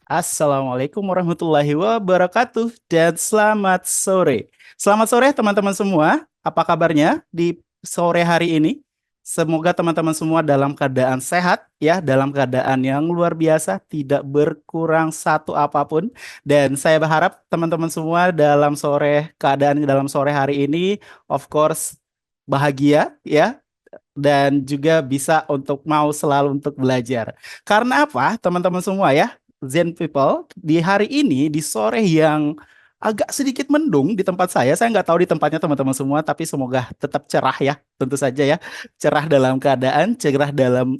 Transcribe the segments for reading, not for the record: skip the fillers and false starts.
Assalamualaikum warahmatullahi wabarakatuh dan selamat sore. Selamat sore teman-teman semua. Apa kabarnya di sore hari ini? Semoga teman-teman semua dalam keadaan sehat ya, dalam keadaan yang luar biasa, tidak berkurang satu apapun. Dan saya berharap teman-teman semua dalam sore hari ini, of course, bahagia ya, dan juga bisa untuk mau selalu untuk belajar. Karena apa, teman-teman semua ya, Zen People, di hari ini, di sore yang agak sedikit mendung di tempat saya nggak tahu di tempatnya teman-teman semua, tapi semoga tetap cerah ya, tentu saja ya, cerah dalam keadaan, cerah dalam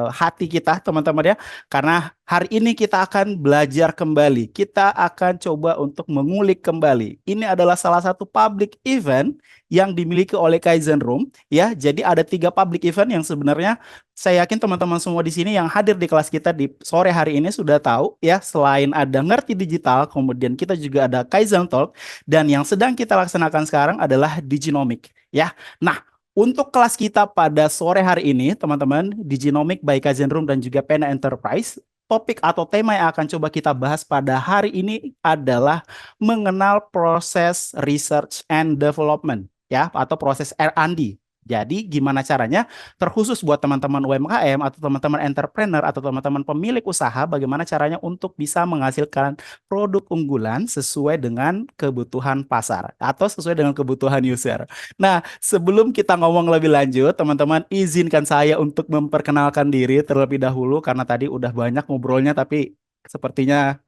hati kita, teman-teman ya, karena hari ini kita akan belajar kembali, kita akan coba untuk mengulik kembali. Ini adalah salah satu public event yang dimiliki oleh Kaizen Room ya. Jadi ada tiga public event yang sebenarnya saya yakin teman-teman semua di sini yang hadir di kelas kita di sore hari ini sudah tahu ya. Selain ada ngerti digital, kemudian kita juga ada Kaizen Talk, dan yang sedang kita laksanakan sekarang adalah Diginomic ya. Nah, untuk kelas kita pada sore hari ini, teman-teman, Diginomic by Kaizen Room dan juga Pena Enterprise, topik atau tema yang akan coba kita bahas pada hari ini adalah mengenal proses research and development ya, atau proses R&D. Jadi gimana caranya, terkhusus buat teman-teman UMKM atau teman-teman entrepreneur atau teman-teman pemilik usaha, bagaimana caranya untuk bisa menghasilkan produk unggulan sesuai dengan kebutuhan pasar atau sesuai dengan kebutuhan user. Nah, sebelum kita ngomong lebih lanjut, teman-teman izinkan saya untuk memperkenalkan diri terlebih dahulu karena tadi udah banyak ngobrolnya tapi sepertinya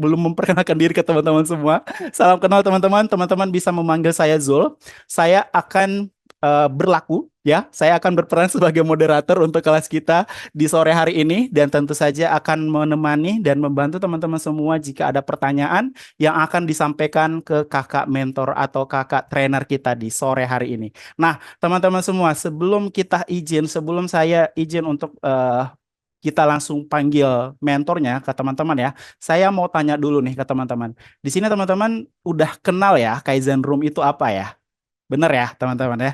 belum memperkenalkan diri ke teman-teman semua. Salam kenal teman-teman. Teman-teman bisa memanggil saya Zul. Saya akan berlaku ya. Saya akan berperan sebagai moderator untuk kelas kita di sore hari ini dan tentu saja akan menemani dan membantu teman-teman semua jika ada pertanyaan yang akan disampaikan ke kakak mentor atau kakak trainer kita di sore hari ini. Nah, teman-teman semua, sebelum saya izin untuk kita langsung panggil mentornya ke teman-teman ya. Saya mau tanya dulu nih ke teman-teman. Di sini teman-teman udah kenal ya Kaizen Room itu apa ya? Bener ya teman-teman ya?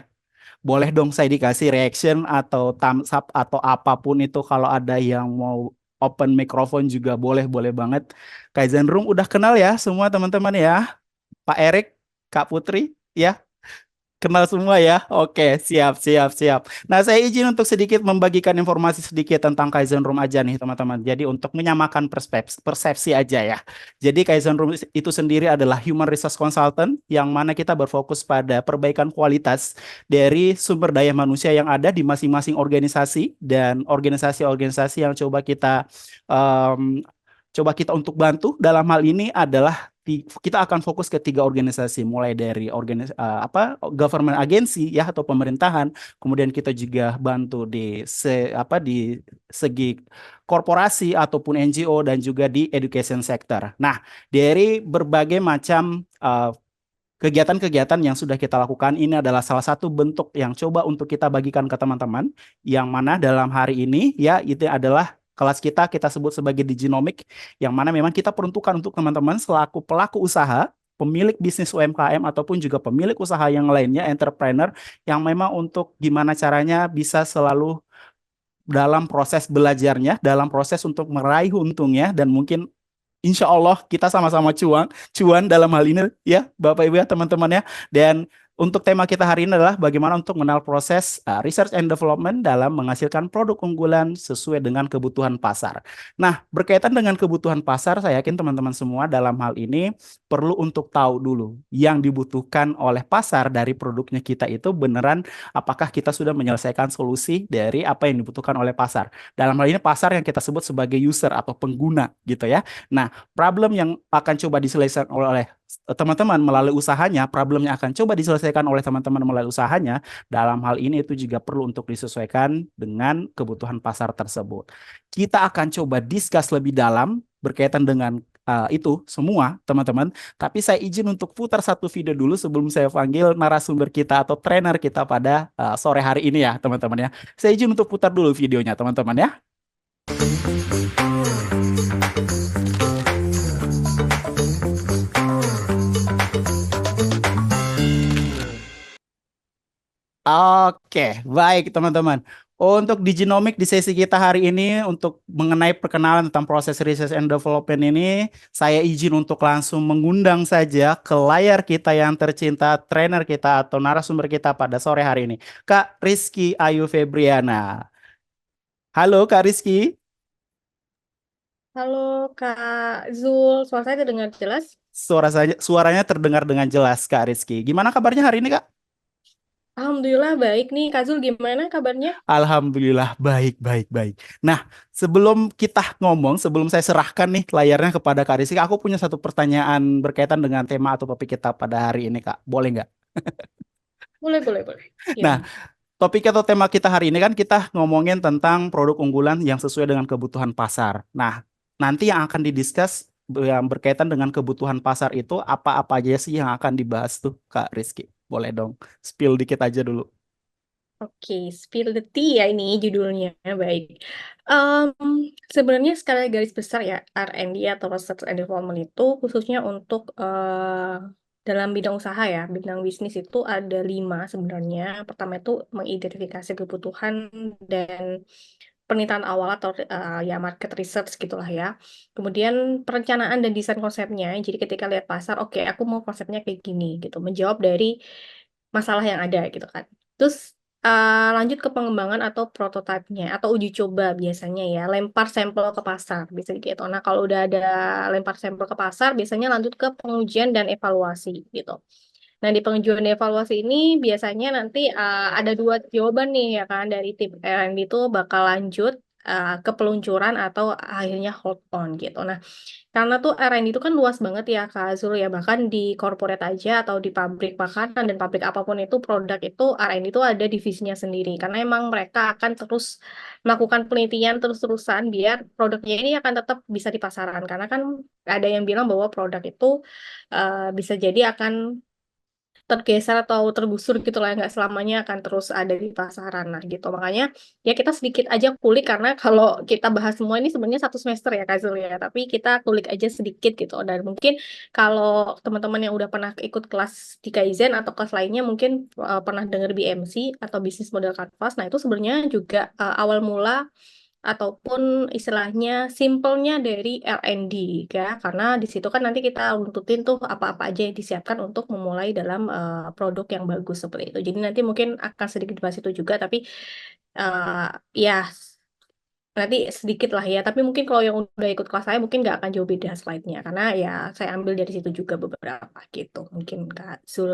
Boleh dong saya dikasih reaction atau thumbs up atau apapun itu, kalau ada yang mau open microphone juga boleh, boleh banget. Kaizen Room udah kenal ya semua teman-teman ya. Pak Erik, Kak Putri, ya. Kenal semua ya? Oke, siap, siap, siap. Nah, saya izin untuk sedikit membagikan informasi sedikit tentang Kaizen Room aja nih, teman-teman. Jadi, untuk menyamakan persepsi aja ya. Jadi, Kaizen Room itu sendiri adalah Human Resource Consultant, yang mana kita berfokus pada perbaikan kualitas dari sumber daya manusia yang ada di masing-masing organisasi, dan organisasi-organisasi yang em, coba kita untuk bantu dalam hal ini adalah kita akan fokus ke tiga organisasi, mulai dari government agency ya atau pemerintahan, kemudian kita juga bantu di segi korporasi ataupun NGO, dan juga di education sector. Nah, dari berbagai macam kegiatan-kegiatan yang sudah kita lakukan, ini adalah salah satu bentuk yang coba untuk kita bagikan ke teman-teman, yang mana dalam hari ini ya itu adalah kelas kita sebut sebagai Diginomic, yang mana memang kita peruntukkan untuk teman-teman selaku pelaku usaha, pemilik bisnis UMKM ataupun juga pemilik usaha yang lainnya, entrepreneur, yang memang untuk gimana caranya bisa selalu dalam proses belajarnya, dalam proses untuk meraih untungnya, dan mungkin insya Allah kita sama-sama cuan dalam hal ini ya Bapak Ibu ya teman-teman ya. Dan untuk tema kita hari ini adalah bagaimana untuk mengenal proses research and development dalam menghasilkan produk unggulan sesuai dengan kebutuhan pasar. Nah, berkaitan dengan kebutuhan pasar, saya yakin teman-teman semua dalam hal ini perlu untuk tahu dulu yang dibutuhkan oleh pasar dari produknya kita itu beneran apakah kita sudah menyelesaikan solusi dari apa yang dibutuhkan oleh pasar. Dalam hal ini pasar yang kita sebut sebagai user atau pengguna gitu ya. Nah, problem yang akan coba diselesaikan oleh teman-teman melalui usahanya, problem yang akan coba diselesaikan oleh teman-teman melalui usahanya, dalam hal ini itu juga perlu untuk disesuaikan dengan kebutuhan pasar tersebut. Kita akan coba discuss lebih dalam berkaitan dengan itu semua, teman-teman. Tapi saya izin untuk putar satu video dulu sebelum saya panggil narasumber kita atau trainer kita pada sore hari ini ya, teman-teman ya. Saya izin untuk putar dulu videonya, teman-teman ya. Oke, baik teman-teman. Oh, untuk di Genomic di sesi kita hari ini untuk mengenai perkenalan tentang proses research and development ini, saya izin untuk langsung mengundang saja ke layar kita yang tercinta, trainer kita atau narasumber kita pada sore hari ini, Kak Rizky Ayu Febriana. Halo Kak Rizky, Halo Kak Zul, suara saya terdengar jelas? suaranya terdengar dengan jelas Kak Rizky. Gimana kabarnya hari ini Kak? Alhamdulillah baik nih. Kak Zul gimana kabarnya? Alhamdulillah baik, baik, baik. Nah, sebelum kita ngomong, sebelum saya serahkan nih layarnya kepada Kak Rizky, aku punya satu pertanyaan berkaitan dengan tema atau topik kita pada hari ini, Kak. Boleh nggak? Boleh, boleh, boleh. Nah, Gimana? topik atau tema kita hari ini kan kita ngomongin tentang produk unggulan yang sesuai dengan kebutuhan pasar. Nah, nanti yang akan didiskus yang berkaitan dengan kebutuhan pasar itu apa-apa aja sih yang akan dibahas tuh, Kak Rizky? Boleh dong, spill dikit aja dulu. Oke, Spill the Tea ya ini judulnya. Baik. Em, Sebenarnya skala garis besar ya, R&D atau Research and Development itu khususnya untuk dalam bidang usaha ya, bidang bisnis itu ada 5 sebenarnya. Pertama itu mengidentifikasi kebutuhan dan penelitian awal atau ya market research gitulah ya. Kemudian perencanaan dan desain konsepnya. Jadi ketika lihat pasar, oke aku mau konsepnya kayak gini gitu, menjawab dari masalah yang ada gitu kan. Terus lanjut ke pengembangan atau prototipenya atau uji coba biasanya ya, lempar sampel ke pasar bisa gitu. Nah kalau udah ada lempar sampel ke pasar, biasanya lanjut ke pengujian dan evaluasi gitu. Nah, di pengajuan evaluasi ini biasanya nanti ada 2 jawaban nih ya kan dari tim R&D itu bakal lanjut ke peluncuran atau akhirnya hold on gitu. Nah, karena tuh R&D itu kan luas banget ya Kak Azul ya, bahkan di corporate aja atau di pabrik makanan dan pabrik apapun itu produk itu R&D itu ada divisinya sendiri karena emang mereka akan terus melakukan penelitian terus-terusan biar produknya ini akan tetap bisa di pasaran karena kan ada yang bilang bahwa produk itu bisa jadi akan tergeser atau tergusur gitu lah nggak selamanya akan terus ada di pasaran nah gitu makanya ya kita sedikit aja kulik karena kalau kita bahas semua ini sebenarnya 1 semester ya Kak Zul ya tapi kita kulik aja sedikit gitu dan mungkin kalau teman-teman yang udah pernah ikut kelas di Kaizen atau kelas lainnya mungkin pernah dengar BMC atau Business Model Canvas nah itu sebenarnya juga awal mula ataupun istilahnya simpelnya dari R&D ya karena di situ kan nanti kita runtutin tuh apa-apa aja yang disiapkan untuk memulai dalam produk yang bagus seperti itu. Jadi nanti mungkin akan sedikit dibahas itu juga tapi eh, ya nanti sedikit lah ya. Tapi mungkin kalau yang udah ikut kelas saya mungkin nggak akan jauh beda slide-nya karena ya saya ambil dari situ juga beberapa gitu. Mungkin Kak Zul.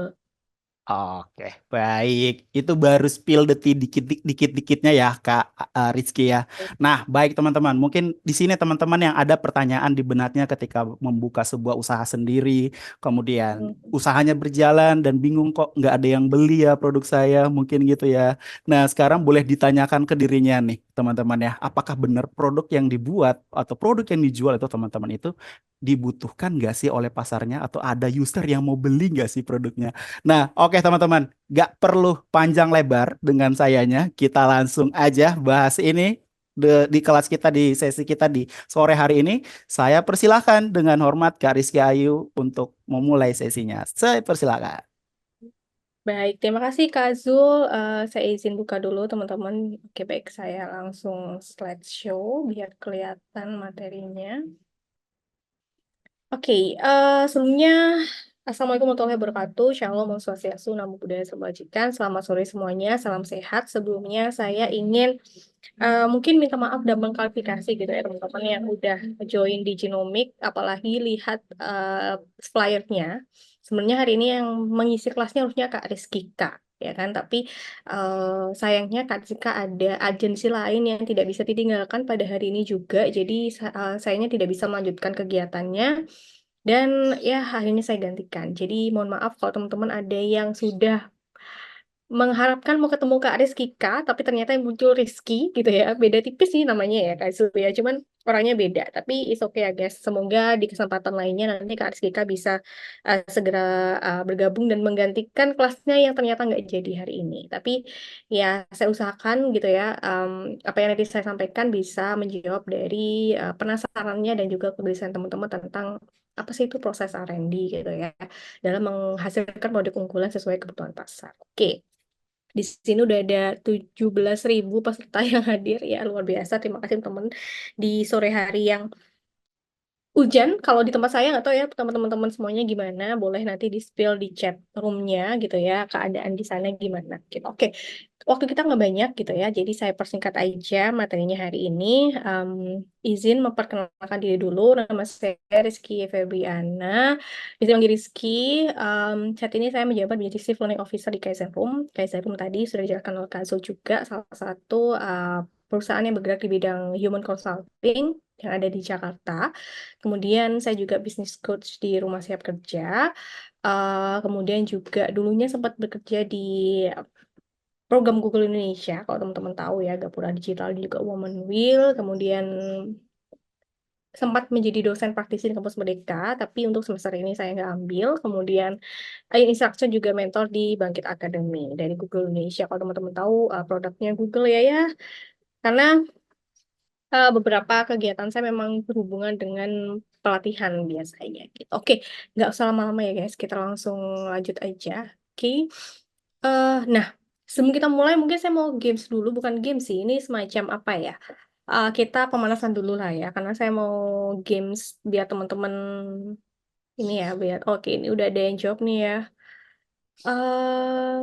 Oke, baik. Itu baru spill detik dikit-dikitnya ya, Kak Rizky ya. Nah, baik teman-teman. Mungkin di sini teman-teman yang ada pertanyaan di benaknya ketika membuka sebuah usaha sendiri, kemudian Hmm. usahanya berjalan dan bingung kok nggak ada yang beli ya produk saya, mungkin gitu ya. Nah, sekarang boleh ditanyakan ke dirinya nih, teman-teman ya. Apakah benar produk yang dibuat atau produk yang dijual itu teman-teman itu dibutuhkan nggak sih oleh pasarnya atau ada user yang mau beli nggak sih produknya? Nah, oke teman-teman, nggak perlu panjang lebar dengan sayanya, kita langsung aja bahas ini di kelas kita di sesi kita di sore hari ini. Saya persilahkan dengan hormat Kak Rizky Ayu untuk memulai sesinya. Saya persilahkan. Baik, terima kasih Kak Zul. Saya izin buka dulu teman-teman. Oke, baik. Saya langsung slideshow biar kelihatan materinya. Oke, sebelumnya Assalamualaikum warahmatullahi wabarakatuh. Shalom, Om Swastiastu, Namo Buddhaya, Salam Kebajikan. Selamat sore semuanya, salam sehat. Sebelumnya saya ingin mungkin minta maaf dan mengklarifikasi gitu ya teman-teman yang udah join di Genomic, apalagi lihat flyernya. Sebenarnya hari ini yang mengisi kelasnya harusnya Kak Rizky Kak. Ya kan, tapi sayangnya Kak Rizka ada agensi lain yang tidak bisa ditinggalkan pada hari ini juga, jadi sayangnya tidak bisa melanjutkan kegiatannya dan ya akhirnya saya gantikan. Jadi mohon maaf kalau teman-teman ada yang sudah mengharapkan mau ketemu Kak Rizky Kak, tapi ternyata yang muncul Rizky gitu ya. Beda tipis sih namanya ya Kak Zul ya, cuman orangnya beda. Tapi it's okay ya guys. Semoga di kesempatan lainnya nanti Kak Rizky Kak bisa segera bergabung dan menggantikan kelasnya yang ternyata nggak jadi hari ini. Tapi ya saya usahakan gitu ya, apa yang nanti saya sampaikan bisa menjawab dari penasarannya dan juga kegelisahan teman-teman tentang apa sih itu proses R&D gitu ya dalam menghasilkan produk unggulan sesuai kebutuhan pasar. Oke. Di sini udah ada 17.000 peserta yang hadir ya, luar biasa. Terima kasih teman-teman di sore hari yang hujan. Kalau di tempat saya nggak tahu ya teman-teman semuanya gimana. Boleh nanti di spill di chat roomnya gitu ya, keadaan di sana gimana gitu. Oke, waktu kita nggak banyak gitu ya, jadi saya persingkat aja materinya hari ini. Em, izin memperkenalkan diri dulu. Nama saya Rizky Febriana. Bisa panggil Rizky. Saat ini saya menjabat menjadi Chief Learning Officer di Kaizen Room. Kaizen Room tadi sudah dijelaskan oleh Kak Zul juga, salah satu perusahaan yang bergerak di bidang human consulting yang ada di Jakarta. Kemudian saya juga business coach di Rumah Siap Kerja. Kemudian juga dulunya sempat bekerja di program Google Indonesia, kalau teman-teman tahu ya, Gapura Digital dan juga Women Will. Kemudian sempat menjadi dosen praktisi di kampus Merdeka, tapi untuk semester ini saya nggak ambil. Kemudian instructor juga mentor di Bangkit Academy dari Google Indonesia. Kalau teman-teman tahu produknya Google ya. Karena beberapa kegiatan saya memang berhubungan dengan pelatihan biasanya gitu. Oke, nggak usah lama-lama ya guys, kita langsung lanjut aja. Oke. Nah, sebelum kita mulai mungkin saya mau games dulu, bukan games sih, ini semacam apa ya? Kita pemanasan dulu lah ya, karena saya mau games biar teman-teman ini ya, biar oke ini udah ada yang jawab nih ya.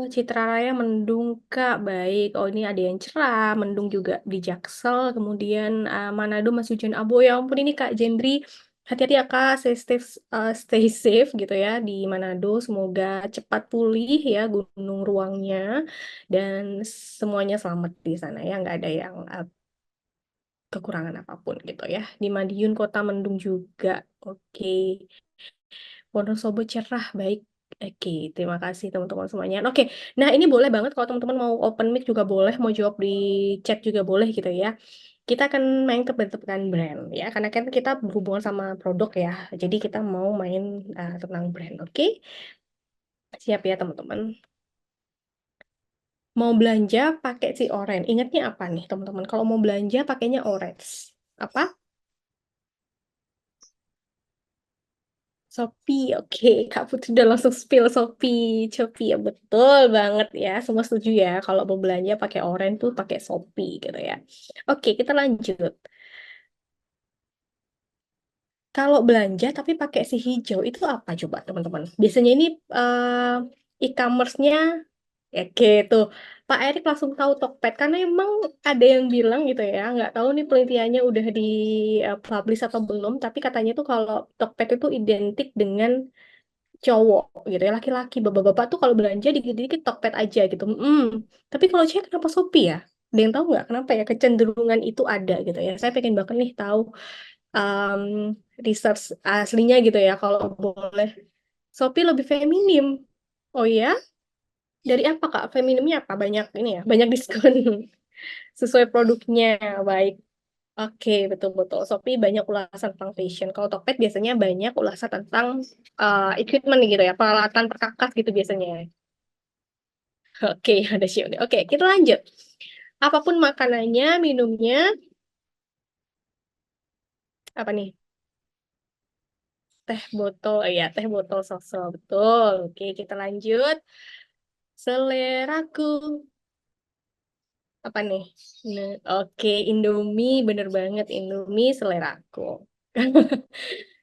Citra Raya mendung Kak, baik. Oh ini ada yang cerah, mendung juga di Jaksel. Kemudian Manado masih hujan abu. Ya ampun ini Kak Jendri, hati-hati ya Kak, stay safe gitu ya di Manado. Semoga cepat pulih ya gunung ruangnya dan semuanya selamat di sana ya, nggak ada yang kekurangan apapun gitu ya. Di Madiun kota mendung juga. Oke. Wonosobo cerah, baik. Oke, terima kasih teman-teman semuanya. Oke, nah ini boleh banget kalau teman-teman mau open mic juga boleh, mau jawab di chat juga boleh gitu ya. Kita akan main tebak-tebakan brand ya, karena kan kita berhubungan sama produk ya. Jadi kita mau main tentang brand, oke? Siap ya teman-teman. Mau belanja pakai si orange. Ingatnya apa nih teman-teman? Kalau mau belanja pakainya orange. Apa? Shopee, oke. Kak Putri udah langsung spill Shopee ya betul banget ya. Semua setuju ya. Kalau mau belanja pakai orange tuh pakai Shopee gitu ya. Oke, kita lanjut. Kalau belanja tapi pakai si hijau itu apa coba teman-teman? Biasanya ini e-commerce-nya ya, oke tuh. Pak Erik langsung tahu Tokped karena emang ada yang bilang gitu ya, nggak tahu nih penelitiannya udah di publish atau belum, tapi katanya tuh kalau Tokped itu identik dengan cowok gitu ya, laki-laki, bapak-bapak tuh kalau belanja dikit-dikit Tokped aja gitu. Tapi kalau cewek kenapa Shopee ya? Ada yang tahu nggak kenapa ya kecenderungan itu ada gitu ya? Saya pengen banget nih tahu um, research aslinya gitu ya kalau boleh. Shopee lebih feminim. Oh ya? Dari apa Kak? Feminimnya apa? Banyak ini ya, banyak diskon sesuai produknya. Baik. Oke, betul-betul. Shopee banyak ulasan tentang fashion. Kalau Tokped biasanya banyak ulasan tentang equipment gitu ya, peralatan perkakas gitu biasanya. Oke, ada sih. Oke, kita lanjut. Apapun makanannya, minumnya, apa nih? Teh botol, ya teh botol sosro, betul. Oke, kita lanjut. Seleraku, apa nih? Nah, oke, Indomie, bener banget. Indomie seleraku.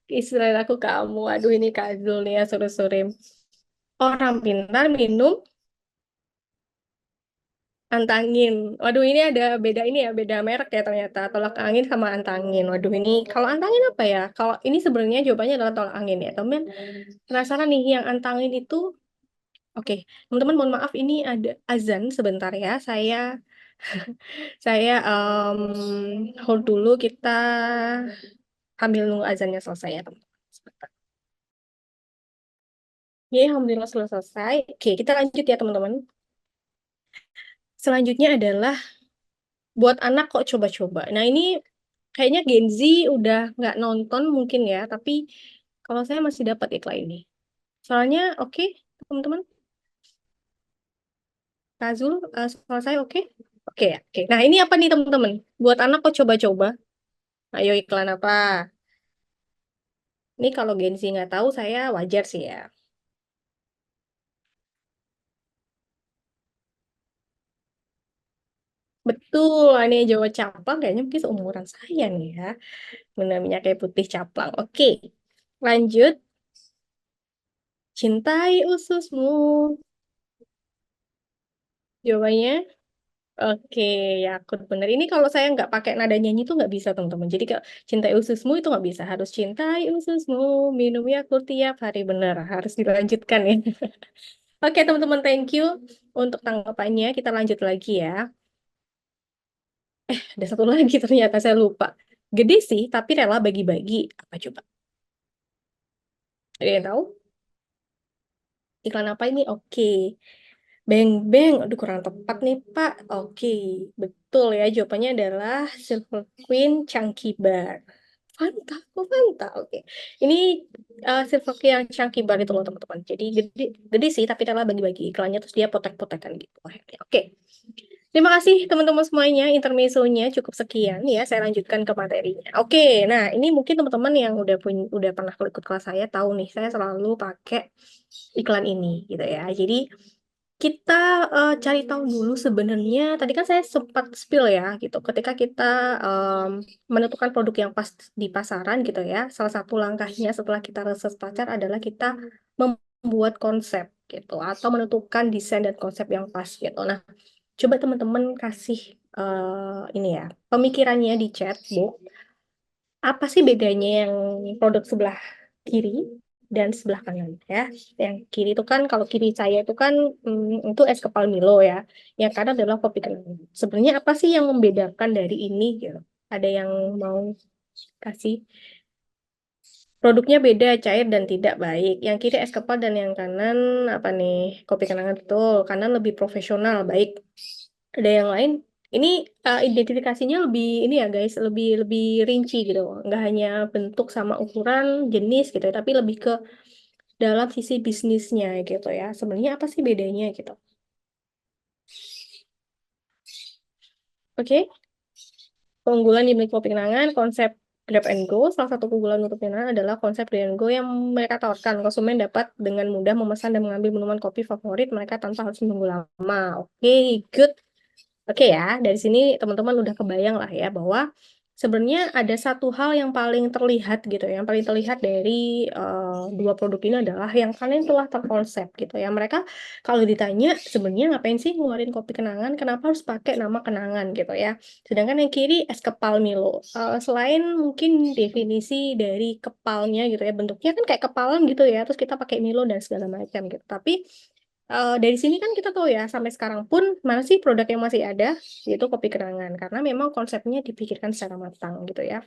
Seleraku kamu. Aduh, ini Kak Zul nih ya, sore-sore. Orang pintar minum antangin. Waduh, ini ada beda ini ya, beda merek ya ternyata. Tolak angin sama antangin. Waduh, ini kalau antangin apa ya? Kalau ini sebenarnya jawabannya adalah tolak angin ya. Temen penasaran nih yang antangin itu. Oke, teman-teman mohon maaf ini ada azan sebentar ya. Saya hold dulu kita ambil nunggu azannya selesai ya, teman. Sebentar. Ya, alhamdulillah sudah selesai. Oke, kita lanjut ya, teman-teman. Selanjutnya adalah buat anak kok coba-coba. Nah, ini kayaknya Gen Z udah nggak nonton mungkin ya, tapi kalau saya masih dapat iklan ini. Soalnya oke, teman-teman. Kazul, soal saya oke? Oke ya, oke. Nah, ini apa nih teman-teman? Buat anak kok coba-coba. Ayo iklan apa? Ini kalau Gen Z nggak tahu saya wajar sih ya. Betul, ini Jawa Caplang kayaknya mungkin seumuran saya nih ya. Benar minyak kayu putih caplang. Oke, lanjut. Cintai ususmu. Jawabannya, oke, Yakut bener. Ini kalau saya nggak pakai nada nyanyi itu nggak bisa, teman-teman. Jadi kalau cintai ususmu itu nggak bisa. Harus cintai ususmu, minum Yakult tiap hari. Bener, harus dilanjutkan ya. Oke, teman-teman, thank you untuk tanggapannya. Kita lanjut lagi ya. Ada satu lagi ternyata saya lupa. Gede sih, tapi rela bagi-bagi. Apa coba? Ada yang tahu? Iklan apa ini? Oke. Beng Beng, aduh kurang tepat nih Pak. Oke, betul ya. Jawabannya adalah Silver Queen Chunky Bar. Fanta, kok Fanta? Oke. Ini Silver Queen yang Chunky Bar itu loh teman-teman. Jadi gede, gede sih, tapi rela bagi-bagi iklannya terus dia potek-potekan gitu. Oke. Terima kasih teman-teman semuanya. Intermezzonya cukup sekian ya. Saya lanjutkan ke materinya. Oke, nah ini mungkin teman-teman yang udah pernah ikut kelas saya tahu nih, saya selalu pakai iklan ini gitu ya. Jadi kita cari tahu dulu sebenarnya. Tadi kan saya sempat spill ya gitu. Ketika kita em, menentukan produk yang pas di pasaran gitu ya, salah satu langkahnya setelah kita research pasar adalah kita membuat konsep gitu atau menentukan desain dan konsep yang pas gitu. Nah, coba teman-teman kasih ini ya pemikirannya di chat box. Apa sih bedanya yang produk sebelah kiri dan sebelah kanan ya? Yang kiri itu kan kalau kiri saya itu kan itu es kepal Milo ya. Yang kanan adalah kopi kenangan. Sebenarnya apa sih yang membedakan dari ini gitu? Ada yang mau kasih? Produknya beda, cair dan tidak baik. Yang kiri es kepal dan yang kanan apa nih? Kopi kenangan betul. Kanan lebih profesional, baik. Ada yang lain? Ini identifikasinya lebih ini ya guys, lebih lebih rinci gitu. Nggak hanya bentuk sama ukuran, jenis gitu ya, tapi lebih ke dalam sisi bisnisnya gitu ya. Sebenarnya apa sih bedanya gitu? Oke, keunggulan di Kopi Kenangan, konsep Grab and Go. Salah satu keunggulan Kopi Kenangan adalah konsep Grab and Go yang mereka tawarkan. Konsumen dapat dengan mudah memesan dan mengambil minuman kopi favorit mereka tanpa harus menunggu lama. Oke, good. Oke ya, dari sini teman-teman udah kebayang lah ya bahwa sebenarnya ada satu hal yang paling terlihat gitu ya, yang paling terlihat dari dua produk ini adalah yang kalian telah terkonsep gitu ya. Mereka kalau ditanya sebenarnya ngapain sih ngeluarin kopi kenangan, kenapa harus pakai nama kenangan gitu ya. Sedangkan yang kiri es kepal Milo. Selain mungkin definisi dari kepalnya gitu ya, bentuknya kan kayak kepalan gitu ya, terus kita pakai Milo dan segala macam gitu. Tapi dari sini kan kita tahu ya, sampai sekarang pun mana sih produk yang masih ada, yaitu kopi kenangan. Karena memang konsepnya dipikirkan secara matang gitu ya.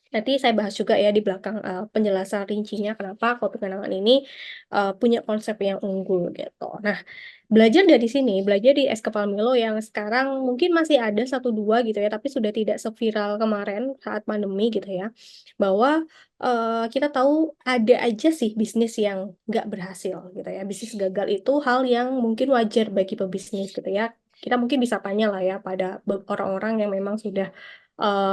Nanti saya bahas juga ya di belakang penjelasan rincinya kenapa kopi kenangan ini punya konsep yang unggul gitu. Nah, belajar dari sini, belajar di es kepal Milo yang sekarang mungkin masih ada satu dua gitu ya, tapi sudah tidak seviral kemarin saat pandemi gitu ya, bahwa kita tahu ada aja sih bisnis yang nggak berhasil gitu ya. Bisnis gagal itu hal yang mungkin wajar bagi pebisnis gitu ya. Kita mungkin bisa tanya lah ya pada orang-orang yang memang sudah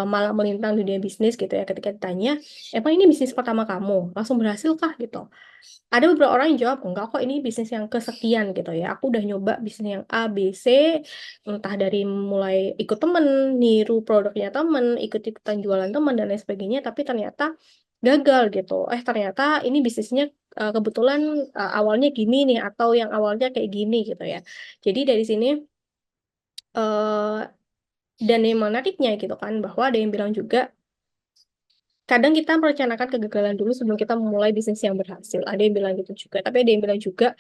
malah melintang dunia bisnis gitu ya. Ketika ditanya, emang ini bisnis pertama kamu? Langsung berhasil kah gitu? Ada beberapa orang yang jawab, enggak kok ini bisnis yang kesekian gitu ya. Aku udah nyoba bisnis yang A, B, C, entah dari mulai ikut temen, niru produknya temen, ikut-ikutan jualan temen, dan lain sebagainya, tapi ternyata gagal gitu. Ternyata ini bisnisnya kebetulan awalnya gini nih, atau yang awalnya kayak gini gitu ya. Jadi dari sini, eh, dan yang menariknya gitu kan, bahwa ada yang bilang juga, kadang kita merencanakan kegagalan dulu sebelum kita memulai bisnis yang berhasil. Ada yang bilang gitu juga. Tapi ada yang bilang juga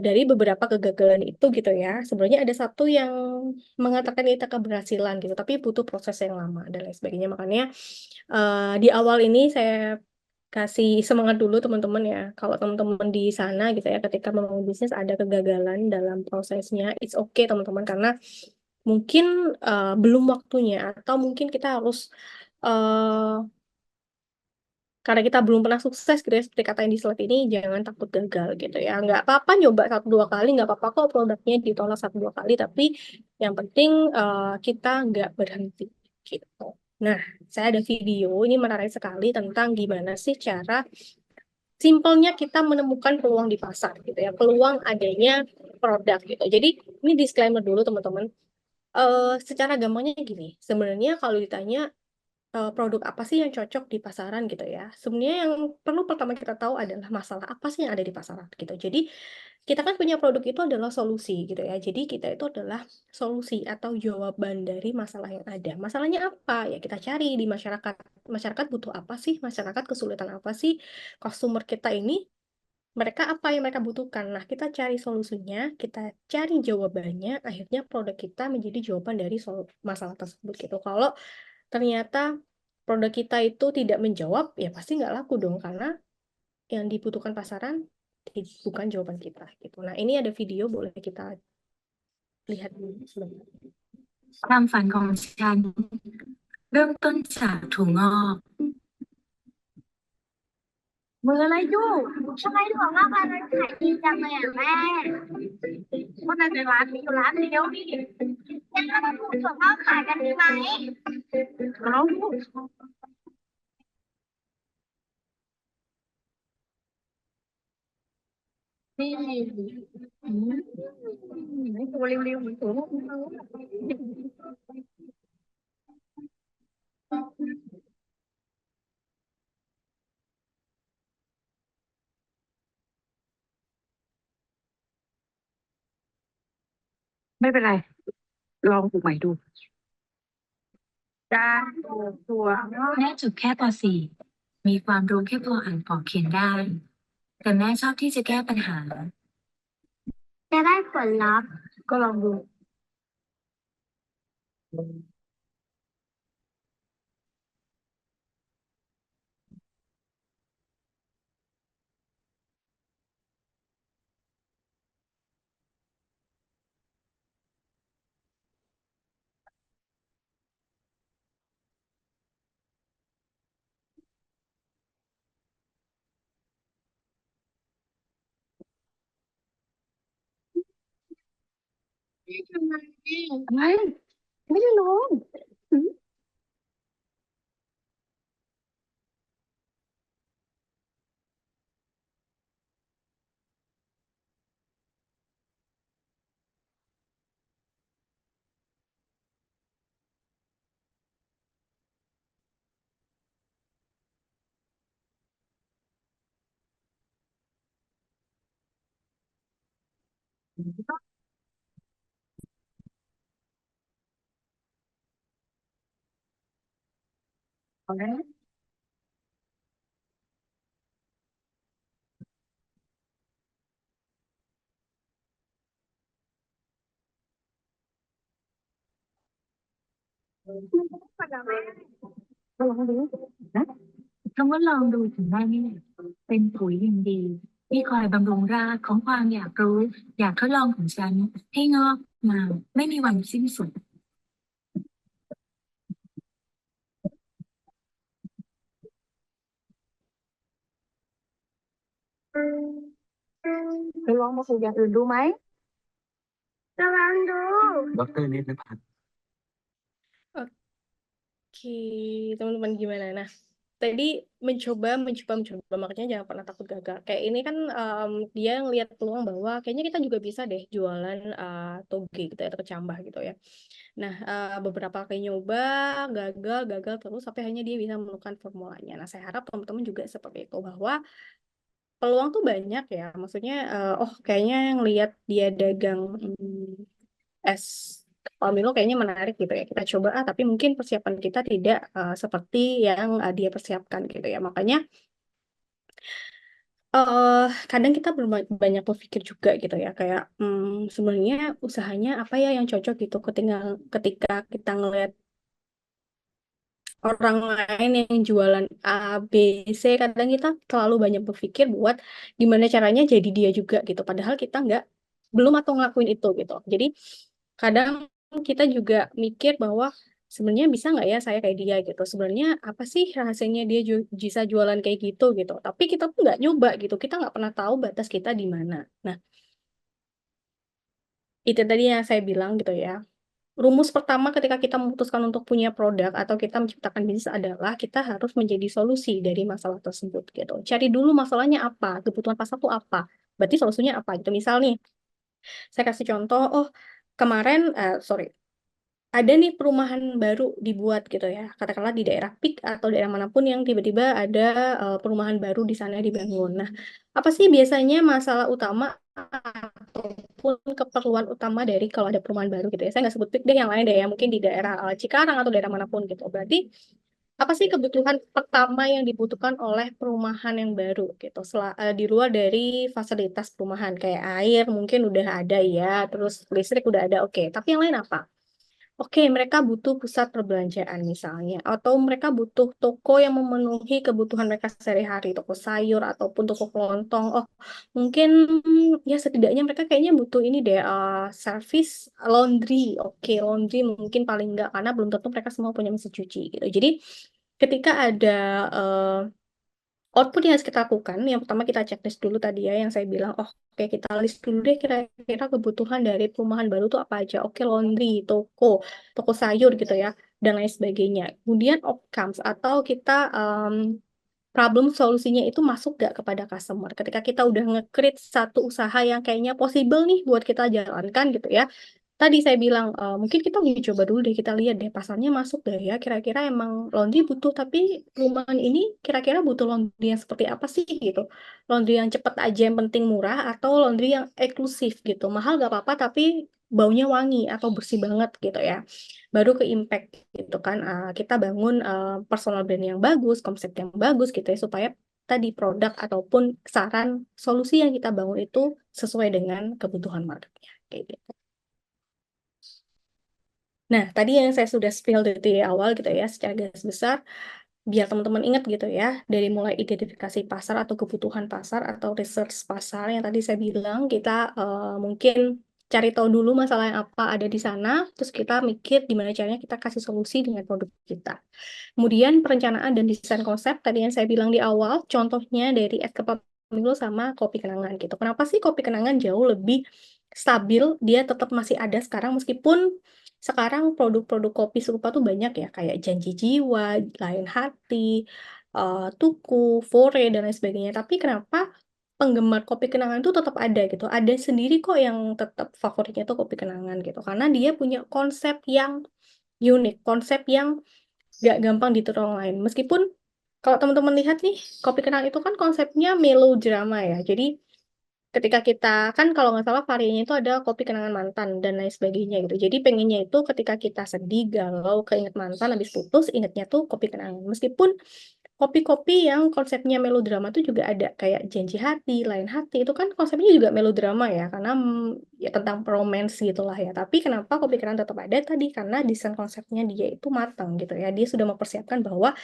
dari beberapa kegagalan itu gitu ya. Sebenarnya ada satu yang mengatakan kita keberhasilan gitu. Tapi butuh proses yang lama dan lain sebagainya. Makanya di awal ini saya kasih semangat dulu teman-teman ya. Kalau teman-teman di sana gitu ya, ketika membangun bisnis ada kegagalan dalam prosesnya, it's okay teman-teman. Karena mungkin belum waktunya. Atau mungkin kita harus karena kita belum pernah sukses gitu ya, seperti kata yang di slide ini, jangan takut gagal gitu ya. Nggak apa-apa nyoba satu dua kali, nggak apa-apa kok produknya ditolak satu dua kali, tapi yang penting kita nggak berhenti gitu. Nah, saya ada video ini menarik sekali tentang gimana sih cara simpelnya kita menemukan peluang di pasar gitu ya, peluang adanya produk gitu. Jadi ini disclaimer dulu teman-teman. Secara gampangnya gini, sebenarnya kalau ditanya produk apa sih yang cocok di pasaran gitu ya. Sebenarnya yang perlu pertama kita tahu adalah masalah apa sih yang ada di pasaran gitu. Jadi kita kan punya produk itu adalah solusi gitu ya. Jadi kita itu adalah solusi atau jawaban dari masalah yang ada. Masalahnya apa? Ya kita cari di masyarakat. Masyarakat butuh apa sih? Masyarakat kesulitan apa sih? Customer kita ini mereka apa yang mereka butuhkan. Nah, kita cari solusinya, kita cari jawabannya, akhirnya produk kita menjadi jawaban dari masalah tersebut gitu. Kalau ternyata produk kita itu tidak menjawab, ya pasti nggak laku dong, karena yang dibutuhkan pasaran bukan jawaban kita gitu. Nah, ini ada video, boleh kita lihat dulu sebentar. ความฝันของฉันเริ่มต้นจากถั่วงอก มืออะไรอยู่ทำไมถั่วงอกร้านนั้นขายดีจังเลยอ่ะแม่คนในร้านมีอยู่ร้านเดียวนี่งั้นเรามาปลูกถั่วงอกขายกันดีไหมเอา นี่ตัวเร็วๆเหมือนถั่วงอกไม่เป็นไรลองปลูกใหม่ดูการปลูกถั่วงอก แม่จบแค่ป .4 มีความรู้แค่พออ่านออกเขียนได้ แต่แม่ชอบที่จะแก้ปัญหา จะได้ผลลัพธ์ ก็ลองดู ไม่ทำไม อะไรไม่ได้ลง เอาแล้ว ลองดูนะคำว่าลองดูถึงได้นี่แหละเป็นปุ๋ยอย่างดีที่คอยบำรุงรากของความอยากรู้ อยากทดลองของฉันให้งอกงามไม่มีวันสิ้นสุด จะลองมาปลูกอย่างอื่นดูไหมระวังดู ดรนิติพัฒน์ Oke, teman-teman gimana? Nah, tadi mencoba, makanya jangan pernah takut gagal. Kayak ini kan dia ngelihat peluang bahwa kayaknya kita juga bisa deh jualan toge gitu ya, atau kecambah gitu ya. Nah, beberapa kali nyoba, gagal terus sampai hanya dia bisa menemukan formulanya. Nah, saya harap teman-teman juga seperti itu, bahwa peluang tuh banyak ya. Maksudnya, kayaknya ngelihat dia dagang es Milo kayaknya menarik gitu ya. Kita coba, tapi mungkin persiapan kita tidak seperti yang dia persiapkan gitu ya. Makanya kadang kita banyak berpikir juga gitu ya. Kayak sebenarnya usahanya apa ya yang cocok gitu. Ketika kita ngeliat orang lain yang jualan A, B, C, kadang kita terlalu banyak berpikir buat gimana caranya jadi dia juga gitu. Padahal kita belum atau ngelakuin itu gitu. Jadi kadang kita juga mikir bahwa sebenarnya bisa nggak ya saya kayak dia gitu. Sebenarnya apa sih rahasianya dia bisa jualan kayak gitu gitu. Tapi kita tuh nggak nyoba gitu. Kita nggak pernah tahu batas kita di mana. Nah, itu tadi yang saya bilang gitu ya. Rumus pertama ketika kita memutuskan untuk punya produk atau kita menciptakan bisnis adalah kita harus menjadi solusi dari masalah tersebut gitu. Cari dulu masalahnya apa, kebutuhan pasar itu apa. Berarti solusinya apa gitu. Misal nih, saya kasih contoh, kemarin, sorry, ada nih perumahan baru dibuat gitu ya, katakanlah di daerah PIK atau daerah manapun yang tiba-tiba ada perumahan baru di sana dibangun. Nah, apa sih biasanya masalah utama ataupun keperluan utama dari kalau ada perumahan baru gitu ya? Saya nggak sebut PIK deh, yang lain deh ya, mungkin di daerah Cikarang atau daerah manapun gitu. Berarti apa sih kebutuhan pertama yang dibutuhkan oleh perumahan yang baru gitu, di luar dari fasilitas perumahan kayak air mungkin udah ada ya, terus listrik udah ada, oke. Tapi yang lain apa? Oke, mereka butuh pusat perbelanjaan misalnya, atau mereka butuh toko yang memenuhi kebutuhan mereka sehari-hari, toko sayur ataupun toko kelontong. Oh, mungkin ya setidaknya mereka kayaknya butuh ini deh, service laundry. Oke, laundry mungkin paling enggak karena belum tentu mereka semua punya mesin cuci gitu. Jadi ketika ada eh, output yang harus kita lakukan, yang pertama kita checklist dulu tadi ya, yang saya bilang, oh oke kita list dulu deh kira-kira kebutuhan dari perumahan baru tuh apa aja. Oke, laundry, toko sayur gitu ya, dan lain sebagainya. Kemudian outcomes atau kita problem solusinya itu masuk gak kepada customer. Ketika kita udah nge-create satu usaha yang kayaknya possible nih buat kita jalankan gitu ya, tadi saya bilang, mungkin kita uji coba dulu deh, kita lihat deh pasarnya masuk deh ya. Kira-kira emang laundry butuh, tapi perumahan ini kira-kira butuh laundry yang seperti apa sih gitu. Laundry yang cepet aja yang penting murah, atau laundry yang eksklusif gitu. Mahal gak apa-apa, tapi baunya wangi atau bersih banget gitu ya. Baru ke impact gitu kan. Kita bangun personal brand yang bagus, konsep yang bagus gitu ya, supaya tadi produk ataupun saran solusi yang kita bangun itu sesuai dengan kebutuhan marketnya. Kayak gitu. Nah, tadi yang saya sudah spill dari awal gitu ya, secara garis besar, biar teman-teman ingat gitu ya, dari mulai identifikasi pasar atau kebutuhan pasar atau research pasar yang tadi saya bilang, kita mungkin cari tahu dulu masalah yang apa ada di sana, terus kita mikir gimana caranya kita kasih solusi dengan produk kita. Kemudian perencanaan dan desain konsep, tadi yang saya bilang di awal, contohnya dari es kepal Milo sama kopi kenangan gitu. Kenapa sih kopi kenangan jauh lebih stabil, dia tetap masih ada sekarang meskipun sekarang produk-produk kopi serupa tuh banyak ya, kayak Janji Jiwa, Lain Hati, Tuku, Fore, dan lain sebagainya. Tapi kenapa penggemar kopi kenangan itu tetap ada gitu? Ada sendiri kok yang tetap favoritnya tuh kopi kenangan gitu, karena dia punya konsep yang unik, konsep yang gak gampang ditiru orang lain. Meskipun kalau teman-teman lihat nih, kopi kenangan itu kan konsepnya melodrama ya. Jadi ketika kita kan kalau nggak salah variannya itu ada kopi kenangan mantan dan lain sebagainya gitu. Jadi pengennya itu ketika kita sedih, galau, keinget mantan habis putus, ingetnya tuh kopi kenangan. Meskipun kopi-kopi yang konsepnya melodrama tuh juga ada kayak Janji Hati, Lain Hati itu kan konsepnya juga melodrama ya karena ya tentang romance gitulah ya. Tapi kenapa kopi kenangan tetap ada tadi karena desain konsepnya dia itu matang gitu ya. Dia sudah mempersiapkan bahwa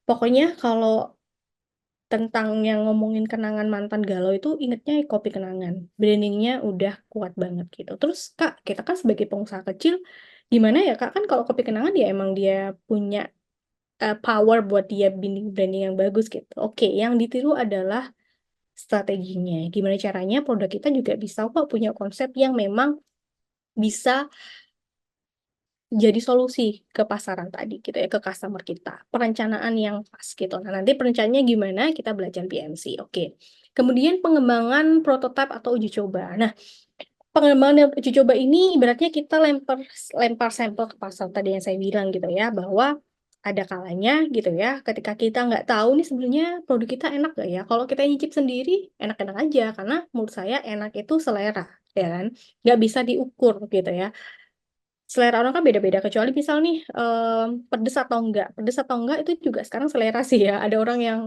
pokoknya kalau tentang yang ngomongin kenangan mantan galau itu ingetnya kopi kenangan. Brandingnya udah kuat banget gitu. Terus Kak, kita kan sebagai pengusaha kecil, gimana ya Kak? Kan kalau kopi kenangan dia emang dia punya power buat dia branding yang bagus gitu. Oke, yang ditiru adalah strateginya. Gimana caranya produk kita juga bisa kok punya konsep yang memang bisa jadi solusi ke pasaran tadi gitu ya, ke customer kita. Perencanaan yang pas gitu. Nah, nanti perencanaannya gimana? Kita belajar PMC. Oke. Kemudian pengembangan prototipe atau uji coba. Nah, pengembangan dan uji coba ini ibaratnya kita lempar lempar sampel ke pasar tadi yang saya bilang gitu ya, bahwa ada kalanya gitu ya, ketika kita nggak tahu nih sebenarnya produk kita enak nggak ya. Kalau kita nyicip sendiri, enak-enak aja. Karena menurut saya enak itu selera, ya kan? Nggak bisa diukur gitu ya. Selera orang kan beda-beda, kecuali misal nih pedes atau enggak itu juga sekarang selera sih ya. Ada orang yang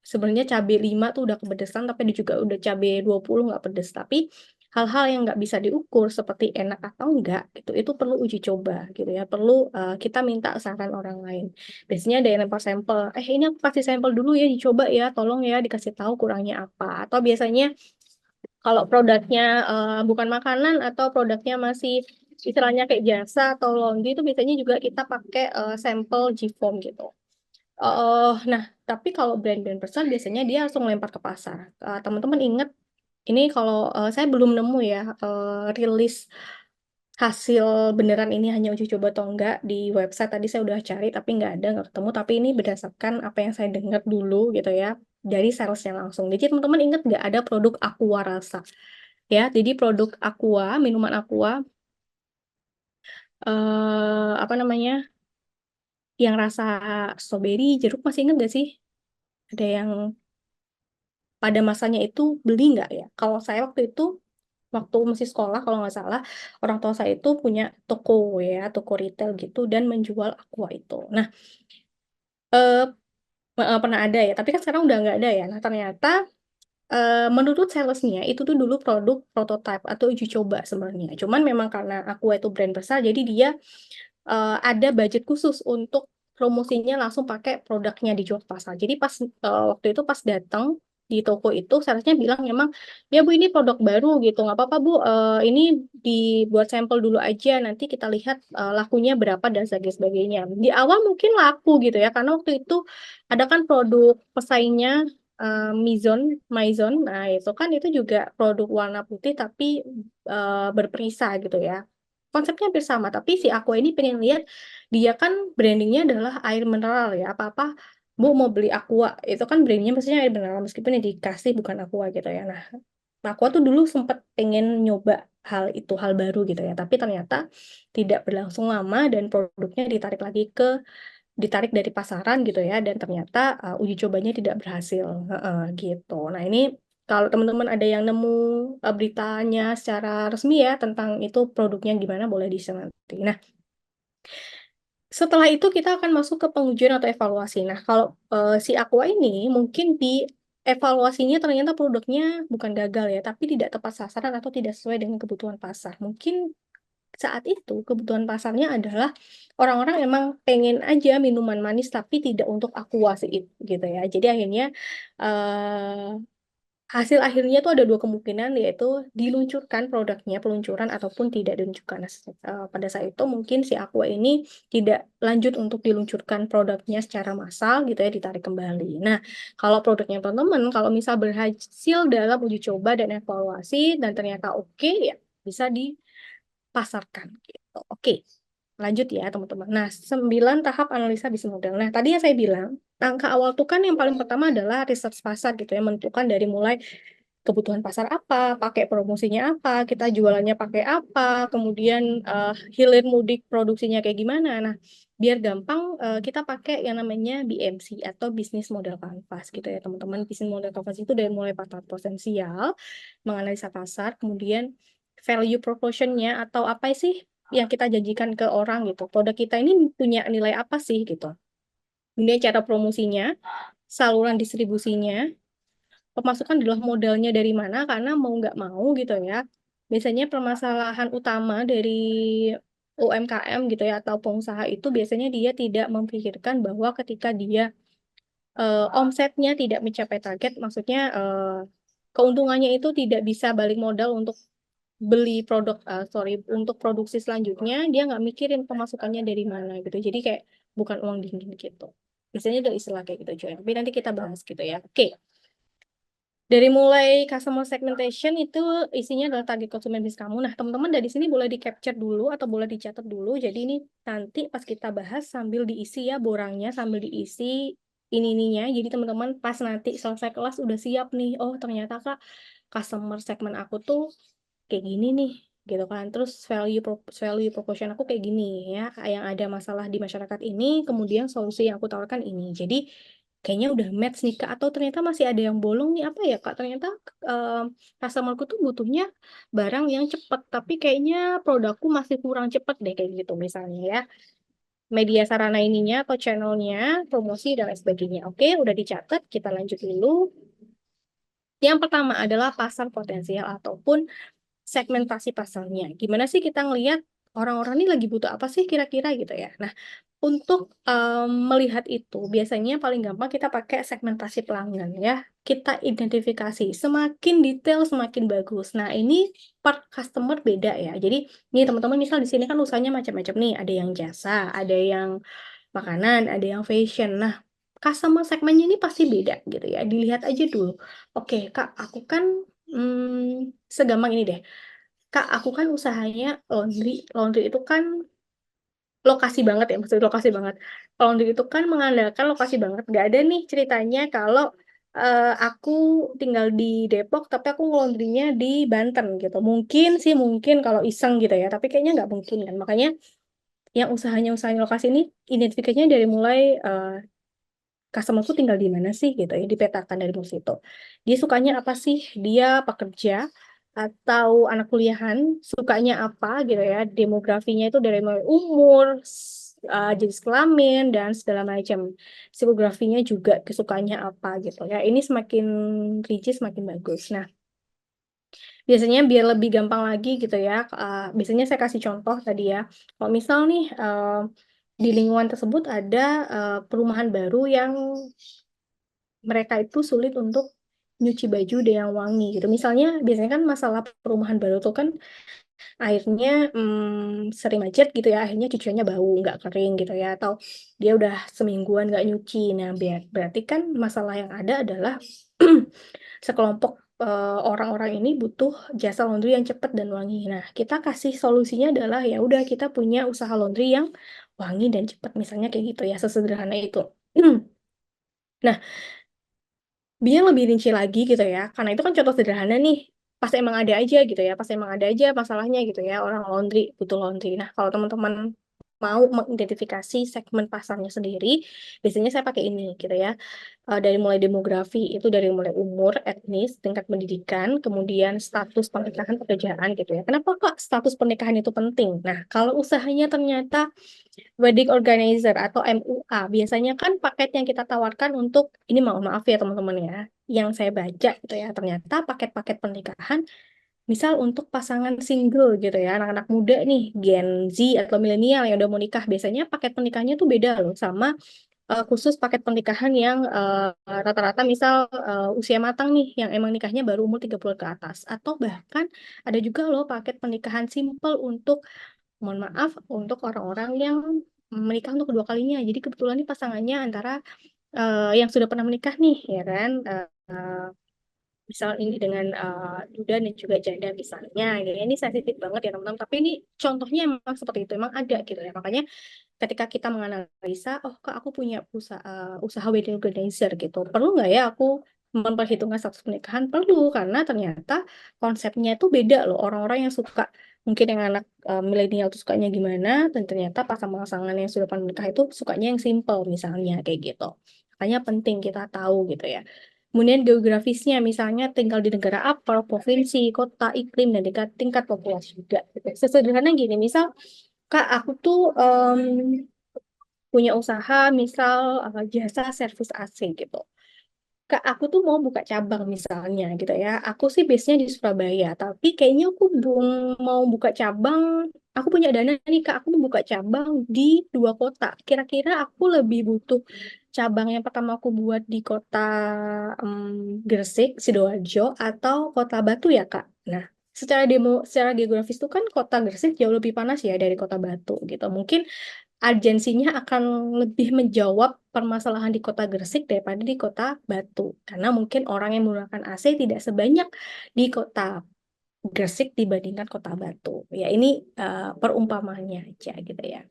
sebenarnya cabai 5 tuh udah kepedesan, tapi dia juga udah cabai 20 nggak pedes. Tapi hal-hal yang nggak bisa diukur seperti enak atau enggak itu perlu uji coba gitu ya, perlu kita minta saran orang lain. Biasanya ada yang lempar sampel, ini aku kasih sampel dulu ya, dicoba ya, tolong ya dikasih tahu kurangnya apa. Atau biasanya kalau produknya bukan makanan atau produknya masih istilahnya kayak jasa atau laundry itu biasanya juga kita pakai sampel G-foam gitu. Nah, tapi kalau brand-brand besar biasanya dia langsung lempar ke pasar. Teman-teman ingat ini kalau saya belum nemu ya rilis hasil beneran ini hanya uji coba atau enggak di website, tadi saya udah cari tapi nggak ketemu, tapi ini berdasarkan apa yang saya dengar dulu gitu ya dari salesnya langsung. Jadi teman-teman ingat nggak ada produk Aqua Rasa ya, jadi produk Aqua, minuman Aqua apa namanya, yang rasa strawberry, jeruk, masih inget gak sih? Ada yang pada masanya itu beli nggak ya? Kalau saya waktu itu, waktu masih sekolah kalau nggak salah, orang tua saya itu punya toko ya, toko retail gitu dan menjual aqua itu. Nah, eh, pernah ada ya, tapi kan sekarang udah nggak ada ya. Nah, ternyata menurut salesnya itu tuh dulu produk prototype atau uji coba sebenarnya. Cuman memang karena aqua itu brand besar, jadi dia ada budget khusus untuk promosinya langsung pakai produknya dijual ke pasar. Jadi pas waktu itu pas datang di toko itu, salesnya bilang memang ya Bu ini produk baru gitu, nggak apa-apa Bu, ini dibuat sampel dulu aja, nanti kita lihat lakunya berapa dan sebagainya. Di awal mungkin laku gitu ya, karena waktu itu ada kan produk pesaingnya Maison, nah itu kan itu juga produk warna putih tapi berperisa gitu ya. Konsepnya hampir sama, tapi si Aqua ini pengen lihat dia kan brandingnya adalah air mineral ya. Apa-apa, Bu mau beli Aqua, itu kan brandingnya maksudnya air mineral meskipun yang dikasih bukan Aqua gitu ya. Nah, Aqua tuh dulu sempat pengen nyoba hal itu, hal baru gitu ya. Tapi ternyata tidak berlangsung lama dan produknya ditarik dari pasaran gitu ya. Dan ternyata uji cobanya tidak berhasil. Heeh, gitu. Nah, ini kalau teman-teman ada yang nemu beritanya secara resmi ya tentang itu produknya gimana, boleh di-share nanti. Nah, setelah itu kita akan masuk ke pengujian atau evaluasi. Nah, kalau si Aqua ini mungkin di evaluasinya ternyata produknya bukan gagal ya, tapi tidak tepat sasaran atau tidak sesuai dengan kebutuhan pasar. Mungkin saat itu kebutuhan pasarnya adalah orang-orang emang pengen aja minuman manis tapi tidak untuk Aqua sih gitu ya. Jadi akhirnya eh, hasil akhirnya tuh ada dua kemungkinan, yaitu diluncurkan produknya, peluncuran ataupun tidak diluncurkan. Nah, pada saat itu mungkin si Aqua ini tidak lanjut untuk diluncurkan produknya secara massal gitu ya, ditarik kembali. Nah, kalau produknya teman-teman, kalau misal berhasil dalam uji coba dan evaluasi dan ternyata oke ya bisa dipasarkan gitu. Oke. Lanjut ya teman-teman. Nah, 9 tahap analisa bisnis model. Nah, tadi yang saya bilang, angka awal tuh kan yang paling pertama adalah research pasar gitu ya, menentukan dari mulai kebutuhan pasar apa, pakai promosinya apa, kita jualannya pakai apa, kemudian hilir mudik produksinya kayak gimana. Nah, biar gampang kita pakai yang namanya BMC atau Business Model Canvas gitu ya teman-teman. Business Model Canvas itu dari mulai pasar potensial, menganalisa pasar, kemudian value proposition-nya atau apa sih yang kita janjikan ke orang gitu. Produk kita ini punya nilai apa sih gitu. Kemudian cara promosinya, saluran distribusinya, pemasukan adalah modalnya dari mana, karena mau nggak mau gitu ya. Biasanya permasalahan utama dari UMKM gitu ya atau pengusaha itu biasanya dia tidak memikirkan bahwa ketika dia omsetnya tidak mencapai target, maksudnya keuntungannya itu tidak bisa balik modal untuk beli produk, untuk produksi selanjutnya, dia nggak mikirin pemasukannya dari mana gitu. Jadi kayak bukan uang dingin gitu. Biasanya ada istilah kayak gitu juga. Tapi nanti kita bahas gitu ya. Oke. Dari mulai customer segmentation itu isinya adalah target konsumen bisnis kamu. Nah, teman-teman dari sini boleh di-capture dulu atau boleh dicatat dulu. Jadi ini nanti pas kita bahas sambil diisi ya borangnya, sambil diisi ini-ininya. Jadi teman-teman pas nanti selesai kelas udah siap nih. Oh, ternyata Kak, customer segmen aku tuh kayak gini nih gitu kan. Terus value proposition aku kayak gini ya. Yang ada masalah di masyarakat ini, kemudian solusi yang aku tawarkan ini. Jadi kayaknya udah match nih Kak, atau ternyata masih ada yang bolong nih, apa ya Kak, ternyata eh, customerku tuh butuhnya barang yang cepat tapi kayaknya produkku masih kurang cepat deh kayak gitu misalnya ya, media sarana ininya atau channelnya, promosi dan lain sebagainya. Oke, udah dicatat, kita lanjut dulu. Yang pertama adalah pasar potensial ataupun segmentasi pasarnya. Gimana sih kita ngelihat orang-orang ini lagi butuh apa sih kira-kira gitu ya. Nah, untuk melihat itu, biasanya paling gampang kita pakai segmentasi pelanggan ya. Kita identifikasi, semakin detail semakin bagus. Nah, ini per customer beda ya. Jadi, ini teman-teman misal di sini kan usahanya macam-macam nih. Ada yang jasa, ada yang makanan, ada yang fashion. Nah, customer segmennya ini pasti beda gitu ya. Dilihat aja dulu. Oke, Kak, aku kan segampang ini deh. Kak, aku kan usahanya laundry. Laundry itu kan lokasi banget ya, maksudnya lokasi banget. Laundry itu kan mengandalkan lokasi banget. Gak ada nih ceritanya kalau aku tinggal di Depok, tapi aku laundrynya di Banten gitu. Mungkin sih, mungkin kalau iseng gitu ya, tapi kayaknya nggak mungkin kan. Makanya yang usahanya lokasi ini identifikasinya dari mulai customer-ku tinggal di mana sih gitu ya, dipetakan dari mulai situ. Dia sukanya apa sih? Dia pekerja atau anak kuliahan, sukanya apa gitu ya. Demografinya itu dari mulai umur, jenis kelamin dan segala macam. Psikografinya juga kesukaannya apa gitu ya. Ini semakin rinci semakin bagus. Nah, biasanya biar lebih gampang lagi gitu ya, biasanya saya kasih contoh tadi ya. Kalau misal nih di lingkungan tersebut ada perumahan baru yang mereka itu sulit untuk nyuci baju dengan wangi gitu. Misalnya biasanya kan masalah perumahan baru tuh kan akhirnya sering macet gitu ya, akhirnya cuciannya bau, nggak kering gitu ya, atau dia udah semingguan nggak nyuci. Nah, berarti kan masalah yang ada adalah sekelompok orang-orang ini butuh jasa laundry yang cepat dan wangi. Nah, kita kasih solusinya adalah ya udah kita punya usaha laundry yang wangi dan cepat, misalnya kayak gitu ya, sesederhana itu. Nah, biar lebih rinci lagi gitu ya, karena itu kan contoh sederhana nih, pas emang ada aja gitu ya, pas emang ada aja masalahnya gitu ya, orang laundry butuh laundry. Nah, kalau teman-teman mau mengidentifikasi segmen pasarnya sendiri, biasanya saya pakai ini gitu ya. Dari mulai demografi, itu dari mulai umur, etnis, tingkat pendidikan, kemudian status pernikahan, pekerjaan gitu ya. Kenapa kok status pernikahan itu penting? Nah, kalau usahanya ternyata wedding organizer atau MUA, biasanya kan paket yang kita tawarkan untuk, ini mohon maaf ya teman-teman ya, yang saya baca gitu ya, ternyata paket-paket pernikahan, misal untuk pasangan single gitu ya, anak-anak muda nih, Gen Z atau milenial yang udah mau nikah, biasanya paket pernikahannya tuh beda loh sama khusus paket pernikahan yang rata-rata misal usia matang nih, yang emang nikahnya baru umur 30 ke atas. Atau bahkan ada juga loh paket pernikahan simple untuk, mohon maaf, untuk orang-orang yang menikah untuk kedua kalinya. Jadi kebetulan nih pasangannya antara yang sudah pernah menikah nih, ya kan, misal ini dengan duda dan juga janda misalnya. Ya, ini sensitif banget ya teman-teman. Tapi ini contohnya emang seperti itu, emang ada gitu ya. Makanya ketika kita menganalisa, oh kak aku punya usaha wedding organizer gitu, perlu nggak ya aku memperhitungkan status pernikahan? Perlu, karena ternyata konsepnya itu beda loh. Orang-orang yang suka, mungkin yang anak milenial tuh sukanya gimana, dan ternyata pasangan-pasangan yang sudah pernah menikah itu sukanya yang simple misalnya kayak gitu. Makanya penting kita tahu gitu ya. Kemudian geografisnya, misalnya tinggal di negara apa, provinsi, kota, iklim, dan tingkat populasi juga. Gitu. Sesederhana gini, misal Kak, aku tuh punya usaha, misal jasa servis AC gitu. Kak, aku tuh mau buka cabang misalnya gitu ya. Aku sih base-nya di Surabaya, tapi kayaknya aku belum mau buka cabang. Aku punya dana nih Kak, aku mau buka cabang di 2 kota. Kira-kira aku lebih butuh cabang yang pertama aku buat di kota Gresik, Sidoarjo, atau kota Batu ya Kak. Nah, secara geografis itu kan kota Gresik jauh lebih panas ya dari kota Batu gitu. Mungkin urgensinya akan lebih menjawab permasalahan di kota Gresik daripada di kota Batu. Karena mungkin orang yang menggunakan AC tidak sebanyak di kota Gresik dibandingkan kota Batu. Ya ini perumpamaannya aja gitu ya.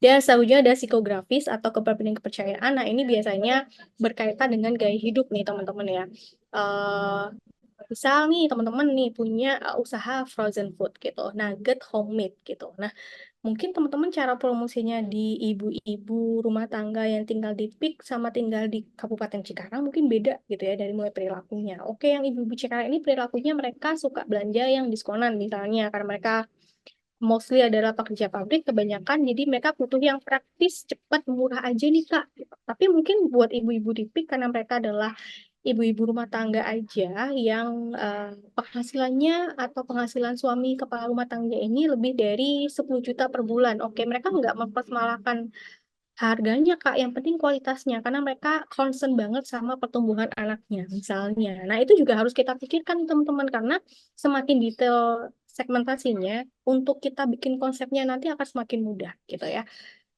Dan selanjutnya ada psikografis atau kepribadian kepercayaan. Nah ini biasanya berkaitan dengan gaya hidup nih teman-teman ya. Eh, Misal nih teman-teman nih punya usaha frozen food gitu, nugget homemade gitu. Nah, mungkin teman-teman cara promosinya di ibu-ibu rumah tangga yang tinggal di PIK sama tinggal di Kabupaten Cikarang mungkin beda gitu ya dari mulai perilakunya. Oke, yang ibu-ibu Cikarang ini perilakunya mereka suka belanja yang diskonan misalnya karena mereka mostly adalah pekerja pabrik kebanyakan, jadi mereka butuh yang praktis, cepat, murah aja nih Kak. Tapi mungkin buat ibu-ibu di PIK karena mereka adalah ibu-ibu rumah tangga aja yang penghasilannya atau penghasilan suami kepala rumah tangga ini lebih dari 10 juta per bulan. Oke, mereka nggak mempermasalahkan harganya, Kak. Yang penting kualitasnya, karena mereka concern banget sama pertumbuhan anaknya, misalnya. Nah, itu juga harus kita pikirkan, teman-teman, karena semakin detail segmentasinya, untuk kita bikin konsepnya nanti akan semakin mudah, gitu ya.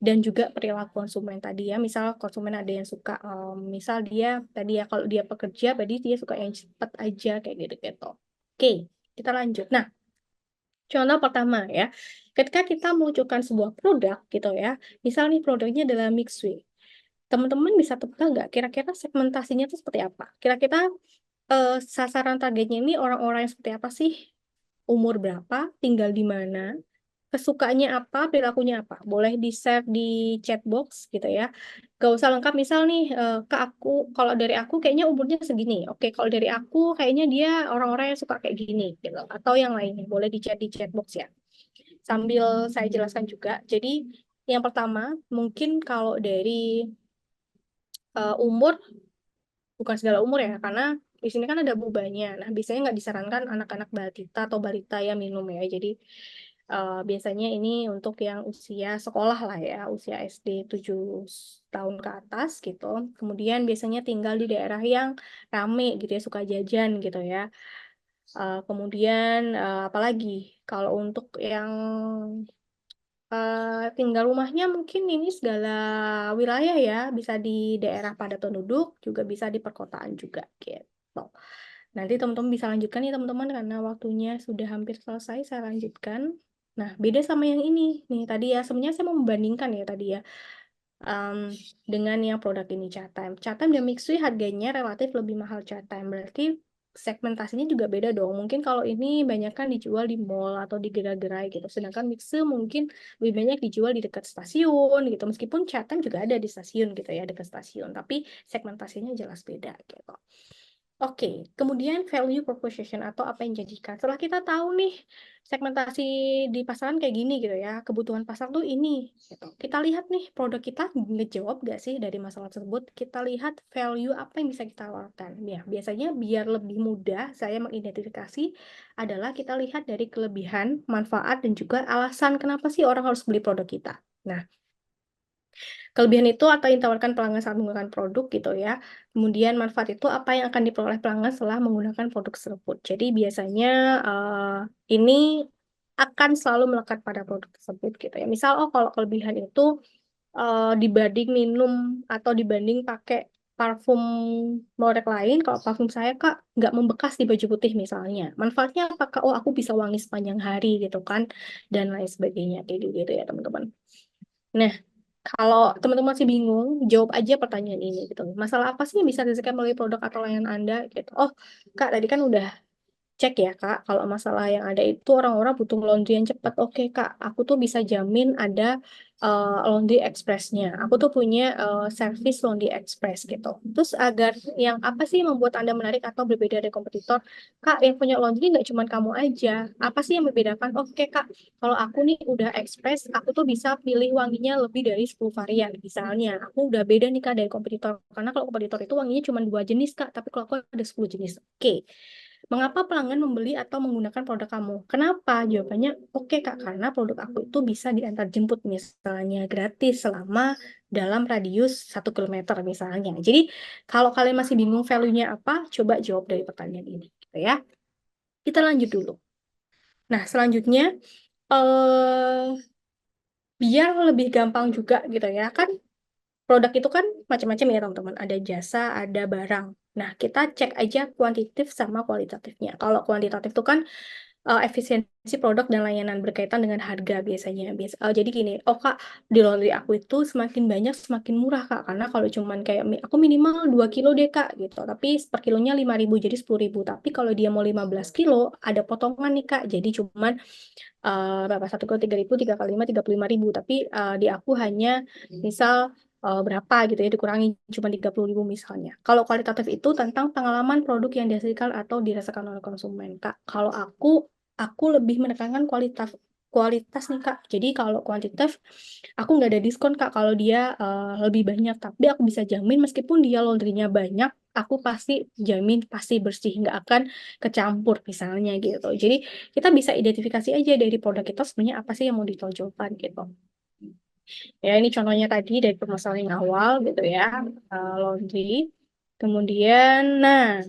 Dan juga perilaku konsumen tadi ya, misal konsumen ada yang suka, misal dia tadi ya kalau dia pekerja, berarti dia suka yang cepat aja kayak gitu-gitu. Oke, kita lanjut. Nah, contoh pertama ya, ketika kita meluncurkan sebuah produk gitu ya, misal nih produknya adalah Mixway. Teman-teman bisa tebak nggak kira-kira segmentasinya itu seperti apa? Kira-kira sasaran targetnya ini orang-orang yang seperti apa sih? Umur berapa? Tinggal di mana? kesukaannya apa, perilakunya apa. Boleh di-share di chat box gitu ya. Gak usah lengkap, misal nih, ke aku, kalau dari aku kayaknya umurnya segini. Oke, kalau dari aku kayaknya dia orang-orang yang suka kayak gini gitu. Atau yang lainnya, boleh di chat box ya. Sambil saya jelaskan juga. Jadi yang pertama, mungkin kalau dari umur, bukan segala umur ya, karena di sini kan ada boobanya. Nah, biasanya nggak disarankan anak-anak balita atau balita yang minum ya. Jadi biasanya ini untuk yang usia sekolah lah ya, usia SD 7 tahun ke atas gitu. Kemudian biasanya tinggal di daerah yang rame gitu ya, suka jajan gitu ya. Kemudian apalagi kalau untuk yang tinggal rumahnya mungkin ini segala wilayah ya, bisa di daerah padat penduduk, juga bisa di perkotaan juga gitu. Nanti teman-teman bisa lanjutkan nih teman-teman, karena waktunya sudah hampir selesai, saya lanjutkan. Nah, beda sama yang ini nih tadi ya, sebenarnya saya mau membandingkan ya tadi ya, dengan yang produk ini Chatime. Chatime dan Mixui harganya relatif lebih mahal Chatime, berarti segmentasinya juga beda dong. Mungkin kalau ini banyak kan dijual di mall atau di gerai-gerai gitu, sedangkan Mixui mungkin lebih banyak dijual di dekat stasiun gitu. Meskipun Chatime juga ada di stasiun gitu ya, dekat stasiun, tapi segmentasinya jelas beda gitu. Oke, kemudian value proposition atau apa yang dijadikan. Setelah kita tahu nih segmentasi di pasaran kayak gini gitu ya, kebutuhan pasar tuh ini gitu. Kita lihat nih produk kita ngejawab gak sih dari masalah tersebut. Kita lihat value apa yang bisa kita tawarkan. Ya, biasanya biar lebih mudah saya mengidentifikasi adalah kita lihat dari kelebihan, manfaat, dan juga alasan kenapa sih orang harus beli produk kita. Nah, kelebihan itu atau yang ditawarkan pelanggan saat menggunakan produk gitu ya. Kemudian manfaat itu apa yang akan diperoleh pelanggan setelah menggunakan produk tersebut. Jadi biasanya ini akan selalu melekat pada produk tersebut gitu ya. Misal, oh kalau kelebihan itu dibanding minum atau dibanding pakai parfum merek lain, kalau parfum saya Kak nggak membekas di baju putih misalnya. Manfaatnya apakah? Oh aku bisa wangi sepanjang hari gitu kan, dan lain sebagainya kayak gitu ya teman-teman. Nah, kalau teman-teman masih bingung, jawab aja pertanyaan ini gitu. Masalah apa sih yang bisa diselesaikan melalui produk atau layanan Anda gitu. Oh, Kak, tadi kan udah cek ya, Kak. Kalau masalah yang ada itu orang-orang butuh laundry yang cepat. Oke, Kak, aku tuh bisa jamin ada laundry express-nya. Aku tuh punya service laundry express gitu. Terus agar yang apa sih yang membuat Anda menarik atau berbeda dari kompetitor? Kak, yang punya laundry nggak cuma kamu aja. Apa sih yang membedakan? Oke, Kak, kalau aku nih udah express, aku tuh bisa pilih wanginya lebih dari 10 varian. Misalnya, aku udah beda nih Kak dari kompetitor. Karena kalau kompetitor itu wanginya cuma 2 jenis Kak, tapi kalau aku ada 10 jenis. Oke. Mengapa pelanggan membeli atau menggunakan produk kamu? Kenapa? Jawabannya, oke Kak, karena produk aku itu bisa diantar jemput misalnya gratis selama dalam radius 1 kilometer misalnya. Jadi, kalau kalian masih bingung value-nya apa, coba jawab dari pertanyaan ini. Gitu ya. Kita lanjut dulu. Nah, selanjutnya, biar lebih gampang juga gitu ya, kan produk itu kan macam-macam ya teman-teman, ada jasa, ada barang. Nah, kita cek aja kuantitatif sama kualitatifnya. Kalau kuantitatif itu kan efisiensi produk dan layanan berkaitan dengan harga biasanya. Jadi gini, oh Kak, di laundry aku itu semakin banyak semakin murah Kak, karena kalau cuman kayak aku minimal 2 kilo deh Kak gitu, tapi per kilonya 5.000 jadi 10.000. Tapi kalau dia mau 15 kilo ada potongan nih Kak, jadi cuman berapa, 1 kilo 3.000, 3 kali 5 35.000, tapi di aku hanya misal berapa gitu ya, dikurangi cuma 30.000 misalnya. Kalau kualitatif itu tentang pengalaman produk yang dihasilkan atau dirasakan oleh konsumen Kak. Kalau aku lebih menekankan kualitas nih Kak. Jadi kalau kuantitatif aku nggak ada diskon Kak kalau dia lebih banyak, tapi aku bisa jamin meskipun dia laundrynya banyak, aku pasti jamin pasti bersih, nggak akan kecampur misalnya gitu. Jadi kita bisa identifikasi aja dari produk kita sebenarnya apa sih yang mau ditonjolkan gitu. Ya ini contohnya tadi dari permasalahan yang awal gitu ya, laundry. Kemudian, nah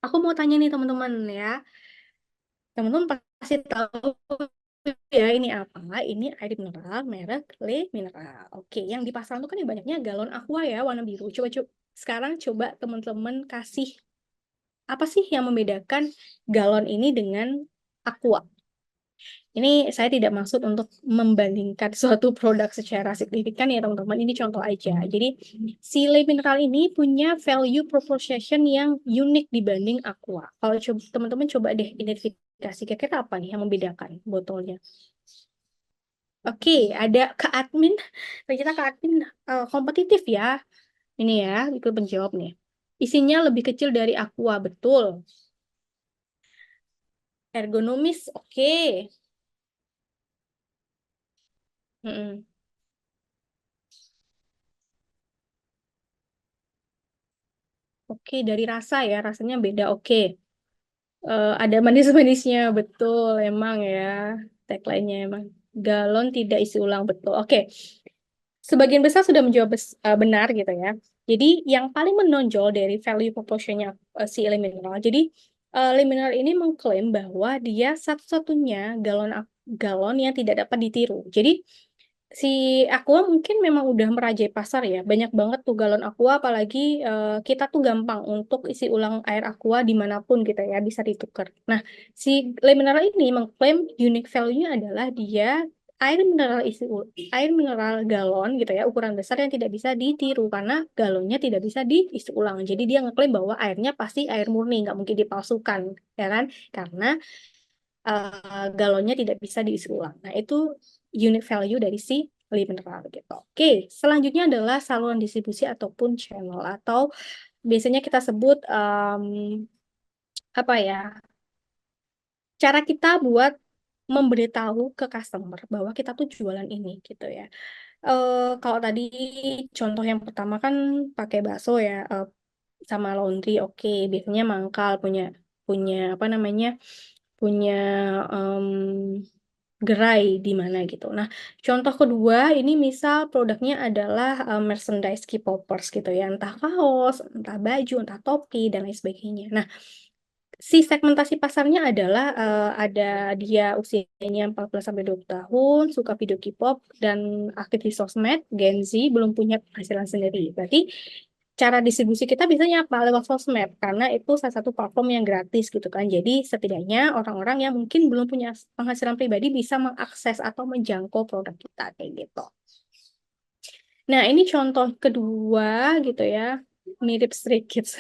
aku mau tanya nih teman-teman ya, teman-teman pasti tahu ya ini apa? Ini air mineral merek Le Mineral. Oke, yang di pasaran itu kan yang banyaknya galon aqua ya warna biru. Coba sekarang coba teman-teman kasih apa sih yang membedakan galon ini dengan aqua? Ini saya tidak maksud untuk membandingkan suatu produk secara signifikan ya teman-teman. Ini contoh aja. Jadi si Le Mineral ini punya value proposition yang unik dibanding aqua. Kalau teman-teman coba deh identifikasi kira-kira apa nih yang membedakan botolnya. Oke, ada Kak Admin. Ternyata Kak Admin kompetitif ya. Ini ya, ikut menjawab nih. Isinya lebih kecil dari Aqua, betul. Ergonomis, oke. Mm-mm. Oke, dari rasa ya, rasanya beda, oke. Ada manis-manisnya, betul, emang ya. Tagline-nya emang. Galon tidak isi ulang, betul. Oke, sebagian besar sudah menjawab benar gitu ya. Jadi yang paling menonjol dari value proposition-nya si Elimineral. Jadi Elimineral ini mengklaim bahwa dia satu-satunya galon yang tidak dapat ditiru. Jadi si Aqua mungkin memang udah merajai pasar ya. Banyak banget tuh galon Aqua, apalagi kita tuh gampang untuk isi ulang air Aqua dimanapun gitu ya, bisa ditukar. Nah, si Limineral ini mengklaim unique value-nya adalah dia air mineral galon gitu ya, ukuran besar yang tidak bisa ditiru karena galonnya tidak bisa diisi ulang. Jadi dia ngeklaim bahwa airnya pasti air murni, nggak mungkin dipalsukan, ya kan? Karena galonnya tidak bisa diisi ulang. Nah, itu unique value dari si mineral gitu. Oke, selanjutnya adalah saluran distribusi ataupun channel atau biasanya kita sebut apa ya? Cara kita buat memberitahu ke customer bahwa kita tuh jualan ini gitu ya. Kalau tadi contoh yang pertama kan pakai bakso ya, sama laundry, oke. Biasanya mangkal punya punya apa namanya? Punya em, gerai di mana gitu. Nah, contoh kedua ini misal produknya adalah merchandise K-popers gitu ya, entah kaos, entah baju, entah topi dan lain sebagainya. Nah, si segmentasi pasarnya adalah ada dia usianya 14 sampai 20 tahun, suka video K-pop dan aktif di sosmed, Gen Z, belum punya penghasilan sendiri. Berarti cara distribusi kita biasanya apa? Lewat sosmed, karena itu salah satu platform yang gratis gitu kan. Jadi setidaknya orang-orang yang mungkin belum punya penghasilan pribadi bisa mengakses atau menjangkau produk kita kayak gitu. Nah, ini contoh kedua gitu ya, mirip Stray Kids.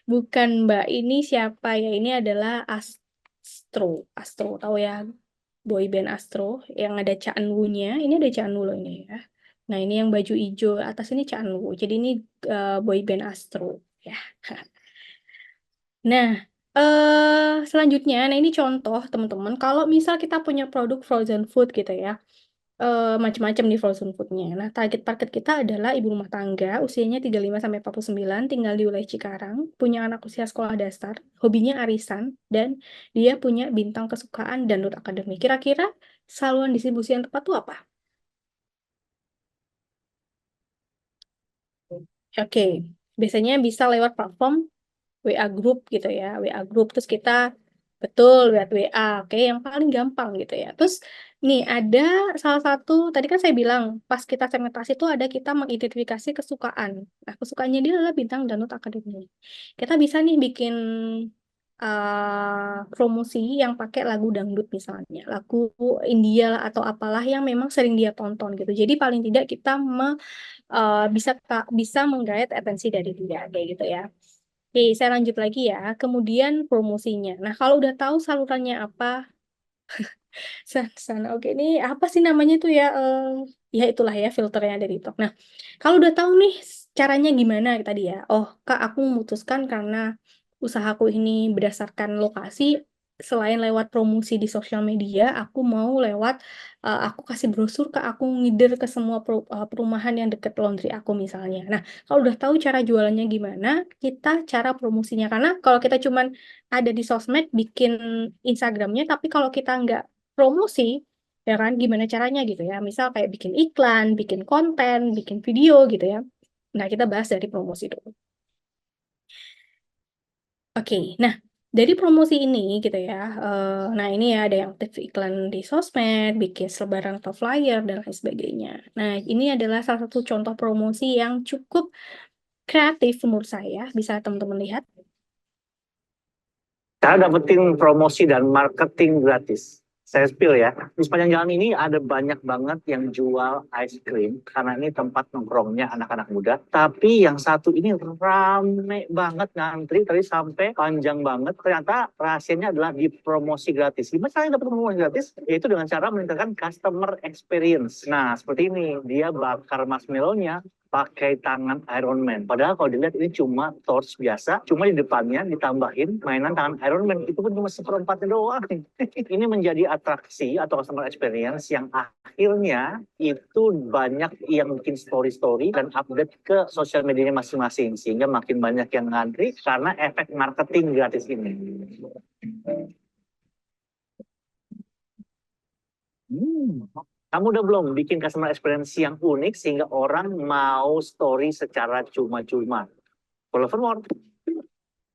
Bukan Mbak, ini siapa ya? Ini adalah Astro. Astro, tahu ya? Boy band Astro yang ada Cha Eun-woo-nya. Ini ada Cha Eun-woo loh ini ya. Nah, ini yang baju hijau atas ini Cha Eun-woo. Jadi ini boy band Astro ya. Nah, selanjutnya, nah ini contoh teman-teman. Kalau misal kita punya produk frozen food gitu ya, macam-macam nih frozen foodnya. Nah, target market kita adalah ibu rumah tangga, usianya 35 sampai 49, tinggal di wilayah Cikarang, punya anak usia sekolah dasar, hobinya arisan, dan dia punya bintang kesukaan dangdut akademi. Kira-kira saluran distribusi yang tepat itu apa? Oke, biasanya bisa lewat platform WA group gitu ya, WA group terus kita betul lewat WA, oke yang paling gampang gitu ya. Terus nih ada salah satu tadi kan saya bilang pas kita segmentasi itu ada kita mengidentifikasi kesukaan. Nah kesukaannya dia adalah bintang Danut Academy. Kita bisa nih bikin promosi yang pakai lagu dangdut misalnya, lagu India atau apalah yang memang sering dia tonton gitu. Jadi paling tidak kita bisa menggait atensi dari dia kayak gitu ya. Oke, saya lanjut lagi ya. Kemudian promosinya. Nah, kalau udah tahu salurannya apa, sana. Oke, ini apa sih namanya tuh ya? Ya itulah ya filternya dari TikTok. Nah, kalau udah tahu nih caranya gimana tadi ya. Oh, Kak, aku memutuskan karena usahaku ini berdasarkan lokasi. Selain lewat promosi di sosial media, aku mau lewat aku kasih brosur ke aku ngider ke semua perumahan yang deket laundry aku misalnya. Nah, kalau udah tahu cara jualannya gimana, kita cara promosinya. Karena kalau kita cuman ada di sosmed, bikin Instagramnya, tapi kalau kita nggak promosi, ya kan, gimana caranya gitu ya. Misal kayak bikin iklan, bikin konten, bikin video gitu ya. Nah, kita bahas dari promosi dulu. Oke, nah dari promosi ini gitu ya, nah ini ya ada yang aktif iklan di sosmed, bikin selebaran atau flyer dan lain sebagainya. Nah ini adalah salah satu contoh promosi yang cukup kreatif menurut saya, bisa teman-teman lihat. Cara dapetin promosi dan marketing gratis. Saya spill ya. Di sepanjang jalan ini ada banyak banget yang jual ice cream karena ini tempat nongkrongnya anak-anak muda. Tapi yang satu ini rame banget ngantri tadi sampai panjang banget. Ternyata rahasianya adalah di promosi gratis. Gimana caranya dapat promosi gratis? Yaitu dengan cara meningkatkan customer experience. Nah, seperti ini. Dia bakar marshmallow-nya pakai tangan Iron Man. Padahal kalau dilihat ini cuma torch biasa, cuma di depannya ditambahin mainan tangan Iron Man. Itu pun cuma seperempatnya doang. Ini menjadi atraksi atau customer experience yang akhirnya itu banyak yang bikin story-story dan update ke sosial medianya masing-masing. Sehingga makin banyak yang ngantri karena efek marketing gratis ini. Kamu udah belum bikin customer experience yang unik sehingga orang mau story secara cuma-cuma? Follow for more.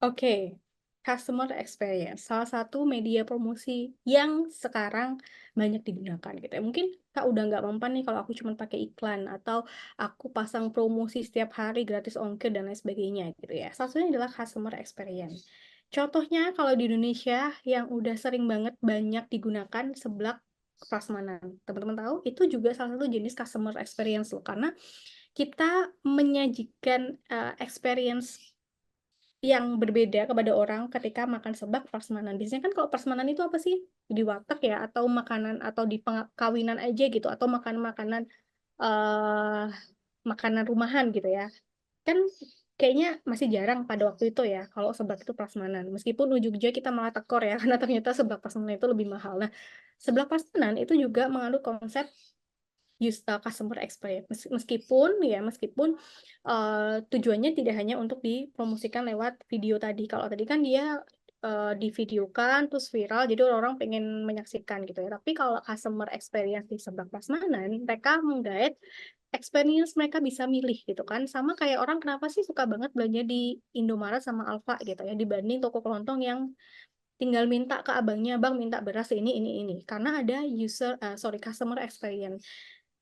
Oke, customer experience, salah satu media promosi yang sekarang banyak digunakan gitu ya. Mungkin Kak udah nggak mempan nih kalau aku cuma pakai iklan atau aku pasang promosi setiap hari gratis ongkir dan lain sebagainya gitu ya. Salah satunya adalah customer experience. Contohnya kalau di Indonesia yang udah sering banget banyak digunakan seblak prasmanan. Teman-teman tahu itu juga salah satu jenis customer experience loh, karena kita menyajikan experience yang berbeda kepada orang ketika makan seblak prasmanan. Biasanya kan kalau prasmanan itu apa sih? Di warteg ya, atau makanan atau di kawinan aja gitu, atau makanan-makanan makanan rumahan gitu ya. Kan kayaknya masih jarang pada waktu itu ya kalau seblak itu prasmanan. Meskipun ujung-ujungnya kita malah tekor ya karena ternyata seblak prasmanan itu lebih mahal. Nah, seblak prasmanan itu juga mengandung konsep customer experience, meskipun tujuannya tidak hanya untuk dipromosikan lewat video tadi. Kalau tadi kan dia divideokan terus viral jadi orang pengen menyaksikan gitu ya, tapi kalau customer experience di seblak prasmanan mereka menggait experience, mereka bisa milih gitu kan. Sama kayak orang kenapa sih suka banget belanja di Indomaret sama Alfa gitu ya dibanding toko kelontong yang tinggal minta ke abangnya, bang minta beras ini, karena ada customer experience.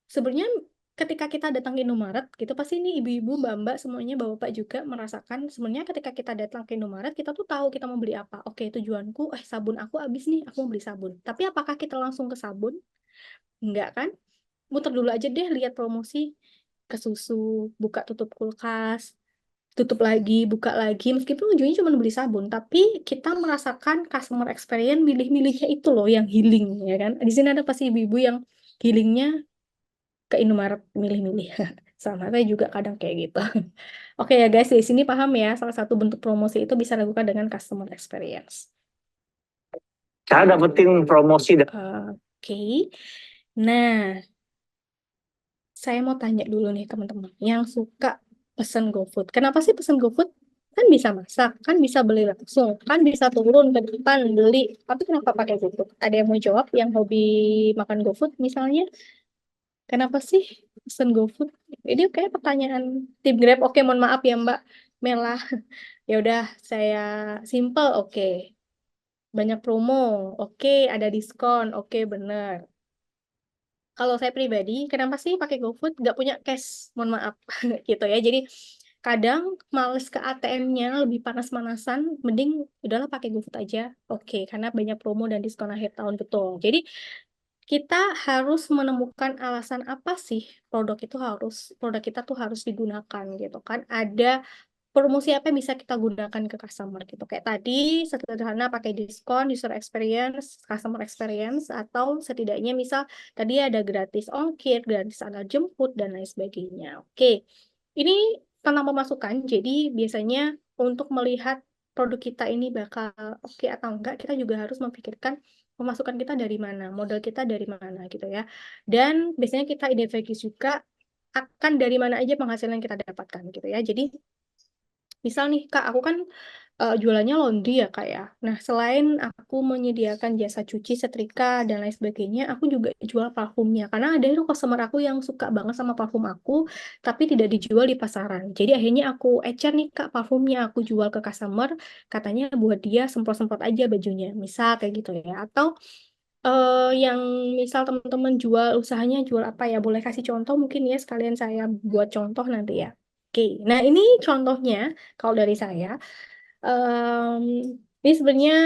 Sebenarnya ketika kita datang ke Indomaret gitu pasti ini ibu-ibu, mbak-mbak semuanya, bapak-bapak juga merasakan sebenarnya ketika kita datang ke Indomaret kita tuh tahu kita mau beli apa. Oke, tujuanku sabun aku habis nih, aku mau beli sabun. Tapi apakah kita langsung ke sabun? Enggak kan? Muter dulu aja deh lihat promosi ke susu, buka tutup kulkas, tutup lagi, buka lagi, meskipun ujungnya cuma beli sabun, tapi kita merasakan customer experience milih-milihnya itu loh yang healing ya kan. Di sini ada pasti ibu-ibu yang healingnya ke Indomaret milih-milih. Sama saya juga kadang kayak gitu. Oke ya guys, di sini paham ya, salah satu bentuk promosi itu bisa dilakukan dengan customer experience. Cara dapetin promosi. Oke. Nah, saya mau tanya dulu nih teman-teman yang suka pesen GoFood. Kenapa sih pesen GoFood? Kan bisa masak, kan bisa beli langsung, kan bisa turun ke depan beli. Tapi kenapa pakai GoFood? Ada yang mau jawab yang hobi makan GoFood misalnya? Kenapa sih pesen GoFood? Ini kayak pertanyaan tim Grab. Oke, mohon maaf ya Mbak Mela. Ya udah, saya simple. Oke, banyak promo. Oke, ada diskon. Oke, bener. Kalau saya pribadi, kenapa sih pakai GoFood? Nggak punya cash, mohon maaf. Gitu ya. Jadi kadang males ke ATM-nya, lebih panas-panasan, mending udahlah pakai GoFood aja. Oke, karena banyak promo dan diskon akhir tahun, betul. Jadi kita harus menemukan alasan apa sih produk kita tuh harus digunakan gitu kan. Ada promosi apa yang bisa kita gunakan ke customer gitu. Kayak tadi sederhana pakai diskon, user experience, customer experience, atau setidaknya misal tadi ada gratis ongkir, gratis antar jemput dan lain sebagainya. Oke. Ini tentang pemasukan. Jadi biasanya untuk melihat produk kita ini bakal oke atau enggak, kita juga harus memikirkan pemasukan kita dari mana, modal kita dari mana gitu ya. Dan biasanya kita identifikasi juga akan dari mana aja penghasilan yang kita dapatkan gitu ya. Jadi misal nih Kak, aku kan jualannya laundry ya Kak ya. Nah, selain aku menyediakan jasa cuci, setrika, dan lain sebagainya, aku juga jual parfumnya. Karena ada itu customer aku yang suka banget sama parfum aku, tapi tidak dijual di pasaran. Jadi akhirnya aku ecer nih Kak parfumnya, aku jual ke customer, katanya buat dia semprot-semprot aja bajunya. Misal kayak gitu ya. Atau yang misal teman-teman usahanya jual apa ya, boleh kasih contoh mungkin ya, sekalian saya buat contoh nanti ya. Oke, nah ini contohnya kalau dari saya. Ini sebenarnya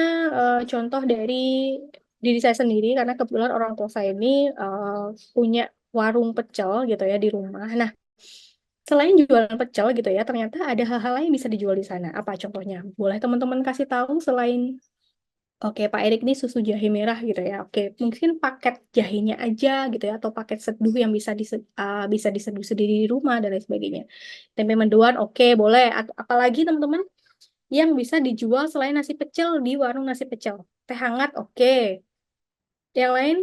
contoh dari diri saya sendiri karena kebetulan orang tua saya ini punya warung pecel gitu ya di rumah. Nah, selain jualan pecel gitu ya, ternyata ada hal-hal lain yang bisa dijual di sana. Apa contohnya? Boleh teman-teman kasih tahu selain Oke, Pak Erik ini susu jahe merah gitu ya. Oke, mungkin paket jahenya aja gitu ya, atau paket seduh yang bisa diseduh sendiri di rumah dan lain sebagainya. Tempe mendoan, oke, boleh. Atau apalagi teman-teman yang bisa dijual selain nasi pecel di warung nasi pecel. Teh hangat, oke. Yang lain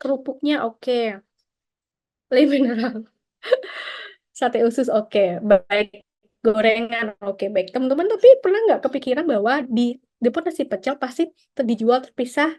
kerupuknya, oke. Le mineral, sate usus, oke. Baik. Gorengan, oke. Baik, teman-teman. Tapi pernah nggak kepikiran bahwa di depan nasi pecel pasti dijual terpisah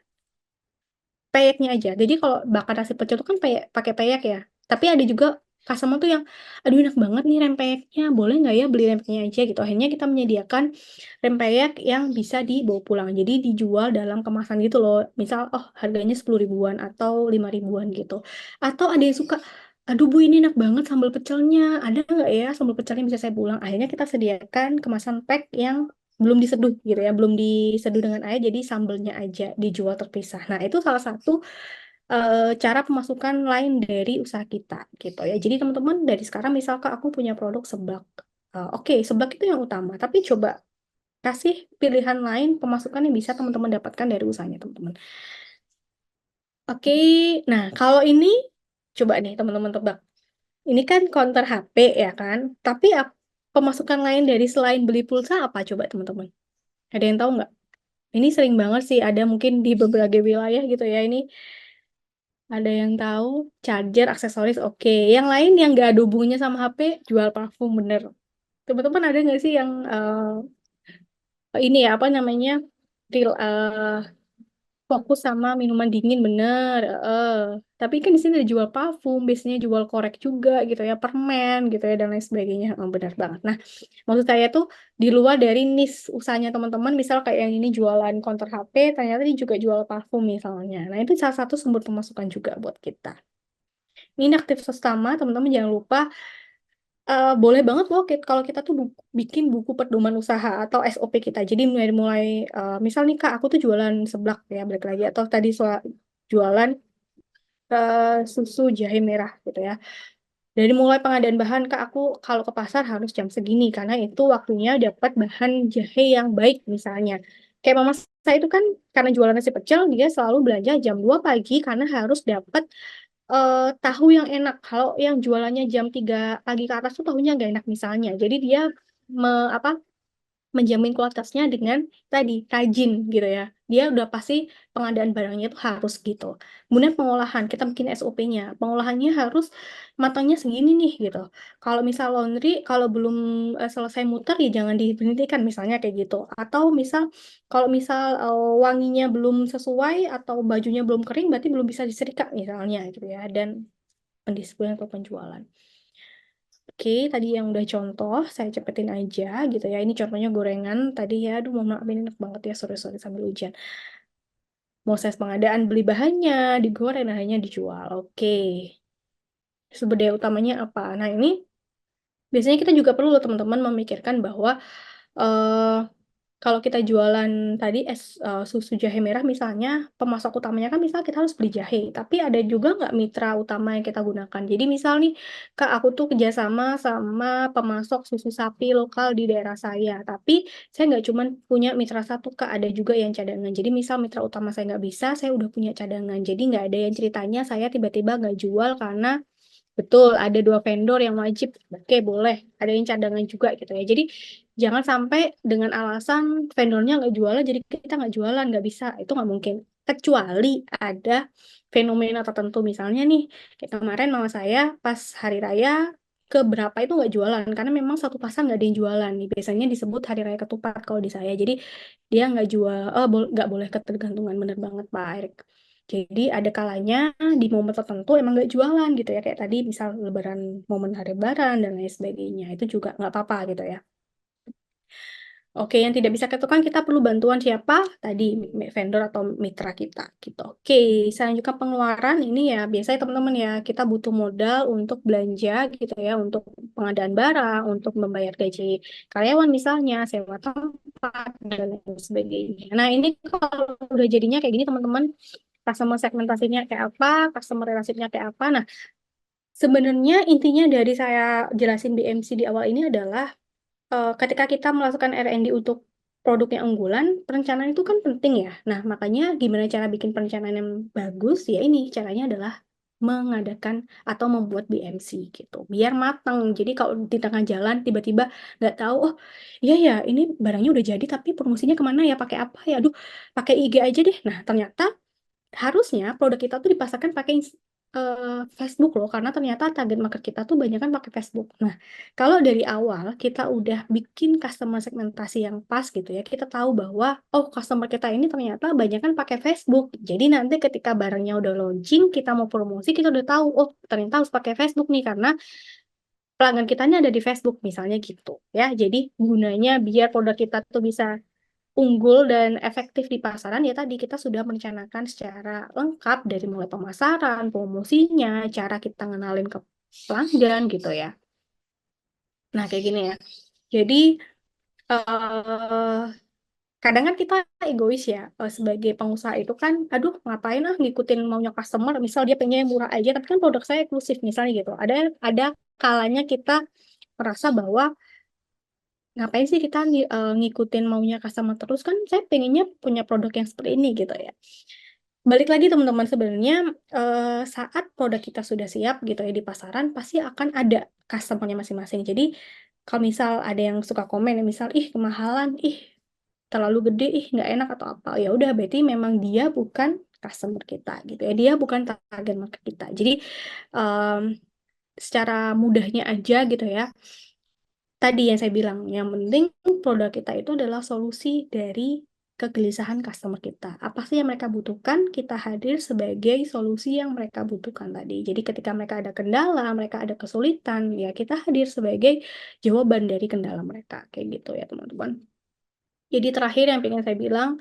peyeknya aja. Jadi kalau bakar nasi pecel itu kan pakai peyek ya. Tapi ada juga customer tuh yang, aduh enak banget nih rempeyeknya, boleh nggak ya beli rempeyeknya aja gitu. Akhirnya kita menyediakan rempeyek yang bisa dibawa pulang. Jadi dijual dalam kemasan gitu loh. Misal, oh harganya 10 ribuan atau 5 ribuan gitu. Atau ada yang suka, aduh Bu ini enak banget sambal pecelnya. Ada nggak ya sambal pecelnya bisa saya pulang? Akhirnya kita sediakan kemasan pack yang belum diseduh gitu ya, belum diseduh dengan air, jadi sambelnya aja dijual terpisah. Nah, itu salah satu cara pemasukan lain dari usaha kita gitu ya. Jadi teman-teman dari sekarang misalkan aku punya produk seblak, oke seblak itu yang utama, tapi coba kasih pilihan lain pemasukan yang bisa teman-teman dapatkan dari usahanya teman-teman. Oke, nah kalau ini coba nih teman-teman tebak. Ini kan counter HP ya kan, tapi pemasukan lain dari selain beli pulsa apa coba teman-teman? Ada yang tahu nggak? Ini sering banget sih ada mungkin di beberapa wilayah gitu ya. Ini ada yang tahu charger, aksesoris, oke. Yang lain yang nggak ada hubungannya sama HP, jual parfum bener. Teman-teman ada nggak sih yang ini ya apa namanya real fokus sama minuman dingin bener. Tapi kan di sini ada jual parfum, biasanya jual korek juga gitu ya, permen gitu ya dan lain sebagainya. Benar banget. Nah, maksud saya tuh di luar dari niche usahanya teman-teman, misal kayak yang ini jualan counter HP, ternyata dia juga jual parfum misalnya. Nah, itu salah satu sumber pemasukan juga buat kita. Ini aktif utama, teman-teman jangan lupa boleh banget loh kalau kita tuh bikin buku pedoman usaha atau SOP kita. Jadi mulai misal nih Kak, aku tuh jualan seblak ya, balik lagi atau tadi soal jualan susu jahe merah gitu ya. Dari mulai pengadaan bahan Kak, aku kalau ke pasar harus jam segini karena itu waktunya dapat bahan jahe yang baik misalnya. Kayak mama saya itu kan karena jualan nasi pecel, dia selalu belanja jam 2 pagi karena harus dapat tahu yang enak. Kalau yang jualannya jam 3 pagi ke atas tuh tahunya nggak enak misalnya. Jadi dia apa menjamin kualitasnya dengan tadi rajin gitu ya. Dia udah pasti pengadaan barangnya tuh harus gitu. Kemudian pengolahan, kita bikin SOP-nya. Pengolahannya harus matangnya segini nih gitu. Kalau misal laundry, kalau belum selesai muter ya jangan diberhentikan misalnya kayak gitu. Atau misal kalau misal wanginya belum sesuai atau bajunya belum kering berarti belum bisa disetrika misalnya gitu ya. Dan pendisiplinan atau penjualan. Oke, tadi yang udah contoh, saya cepetin aja gitu ya. Ini contohnya gorengan tadi ya. Aduh, mohon maaf ini enak banget ya sore-sore sambil hujan. Proses pengadaan beli bahannya, digoreng, dan akhirnya dijual. Oke. Sumber daya utamanya apa? Nah, ini biasanya kita juga perlu loh teman-teman memikirkan bahwa eh kalau kita jualan tadi susu jahe merah misalnya, pemasok utamanya kan misal kita harus beli jahe, tapi ada juga nggak mitra utama yang kita gunakan. Jadi misal nih, Kak, aku tuh kerjasama sama pemasok susu sapi lokal di daerah saya, tapi saya nggak cuma punya mitra satu, Kak, ada juga yang cadangan. Jadi misal mitra utama saya nggak bisa, saya udah punya cadangan. Jadi nggak ada yang ceritanya saya tiba-tiba nggak jual karena betul, ada 2 vendor yang wajib. Oke, boleh. Ada yang cadangan juga gitu ya. Jadi, jangan sampai dengan alasan vendornya nggak jualan, jadi kita nggak jualan, nggak bisa. Itu nggak mungkin. Kecuali ada fenomena tertentu. Misalnya nih, kayak kemarin mama saya pas hari raya keberapa itu nggak jualan. Karena memang satu pasar nggak ada yang jualan. Nih, biasanya disebut hari raya ketupat kalau di saya. Jadi, dia nggak jual, nggak boleh ketergantungan. Bener banget, Pak Erik. Jadi ada kalanya di momen tertentu emang nggak jualan gitu ya. Kayak tadi misal lebaran, momen hari lebaran dan lain sebagainya. Itu juga nggak apa-apa gitu ya. Oke, yang tidak bisa ketukan kita perlu bantuan siapa? Tadi vendor atau mitra kita gitu. Oke, selanjutnya pengeluaran ini ya biasanya teman-teman ya kita butuh modal untuk belanja gitu ya, untuk pengadaan barang, untuk membayar gaji karyawan misalnya, sewa tempat, cepat dan lain sebagainya. Nah, ini kalau udah jadinya kayak gini teman-teman, customer segmentasinya kayak apa, customer relationship-nya kayak apa. Nah, sebenarnya intinya dari saya jelasin BMC di awal ini adalah ketika kita melakukan R&D untuk produk yang unggulan, perencanaan itu kan penting ya. Nah, makanya gimana cara bikin perencanaan yang bagus? Ya ini caranya adalah mengadakan atau membuat BMC gitu, biar matang. Jadi kalau di tengah jalan tiba-tiba nggak tahu, oh iya ya ini barangnya udah jadi tapi promosinya kemana ya, pakai apa ya, aduh pakai IG aja deh. Nah ternyata harusnya produk kita tuh dipasarkan pakai Facebook loh, karena ternyata target market kita tuh banyak kan pakai Facebook. Nah, kalau dari awal kita udah bikin customer segmentasi yang pas gitu ya, kita tahu bahwa oh customer kita ini ternyata banyak kan pakai Facebook. Jadi nanti ketika barangnya udah launching, kita mau promosi, kita udah tahu oh ternyata harus pakai Facebook nih karena pelanggan kita ini ada di Facebook misalnya gitu ya. Jadi gunanya biar produk kita tuh bisa unggul dan efektif di pasaran ya tadi kita sudah merencanakan secara lengkap dari mulai pemasaran, promosinya, cara kita ngenalin ke pelanggan gitu ya. Nah, kayak gini ya. Jadi eh kadang kan kita egois ya sebagai pengusaha itu kan, aduh ngapain ngikutin maunya customer, misal dia pengen yang murah aja tapi kan produk saya eksklusif misalnya gitu. Ada kalanya kita merasa bahwa ngapain sih kita ngikutin maunya customer terus, kan saya pengennya punya produk yang seperti ini gitu ya. Balik lagi teman-teman, sebenarnya saat produk kita sudah siap gitu ya di pasaran, pasti akan ada customernya masing-masing. Jadi kalau misal ada yang suka komen ya, misal ih kemahalan, ih terlalu gede, ih nggak enak atau apa, ya udah berarti memang dia bukan customer kita gitu ya, dia bukan target market kita. Jadi em, secara mudahnya aja gitu ya, tadi yang saya bilang, yang penting produk kita itu adalah solusi dari kegelisahan customer kita. Apa sih yang mereka butuhkan? Kita hadir sebagai solusi yang mereka butuhkan tadi. Jadi ketika mereka ada kendala, mereka ada kesulitan, ya kita hadir sebagai jawaban dari kendala mereka. Kayak gitu ya teman-teman. Jadi terakhir yang pengen saya bilang,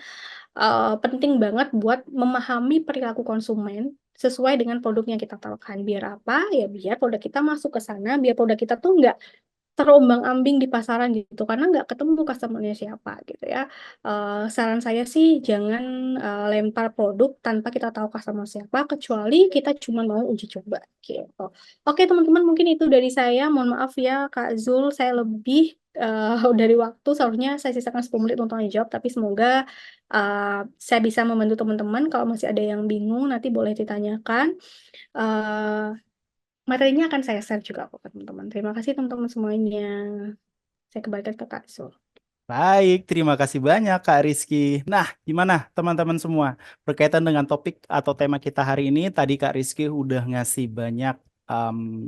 penting banget buat memahami perilaku konsumen sesuai dengan produk yang kita tawarkan. Biar apa? Ya biar produk kita masuk ke sana, biar produk kita tuh nggak terombang-ambing di pasaran gitu karena nggak ketemu customer-nya siapa gitu ya. Saran saya sih jangan lempar produk tanpa kita tahu customer siapa, kecuali kita cuma mau uji coba gitu. Oke teman-teman, mungkin itu dari saya. Mohon maaf ya Kak Zul, saya lebih dari waktu, seharusnya saya sisakan 10 menit untuk tanya jawab, tapi semoga saya bisa membantu teman-teman. Kalau masih ada yang bingung nanti boleh ditanyakan. Eh, Materinya akan saya share juga kok ke teman-teman. Terima kasih teman-teman semuanya. Saya kembalikan ke Kak Zul. Baik, terima kasih banyak Kak Rizky. Nah, gimana teman-teman semua? Berkaitan dengan topik atau tema kita hari ini, tadi Kak Rizky udah ngasih banyak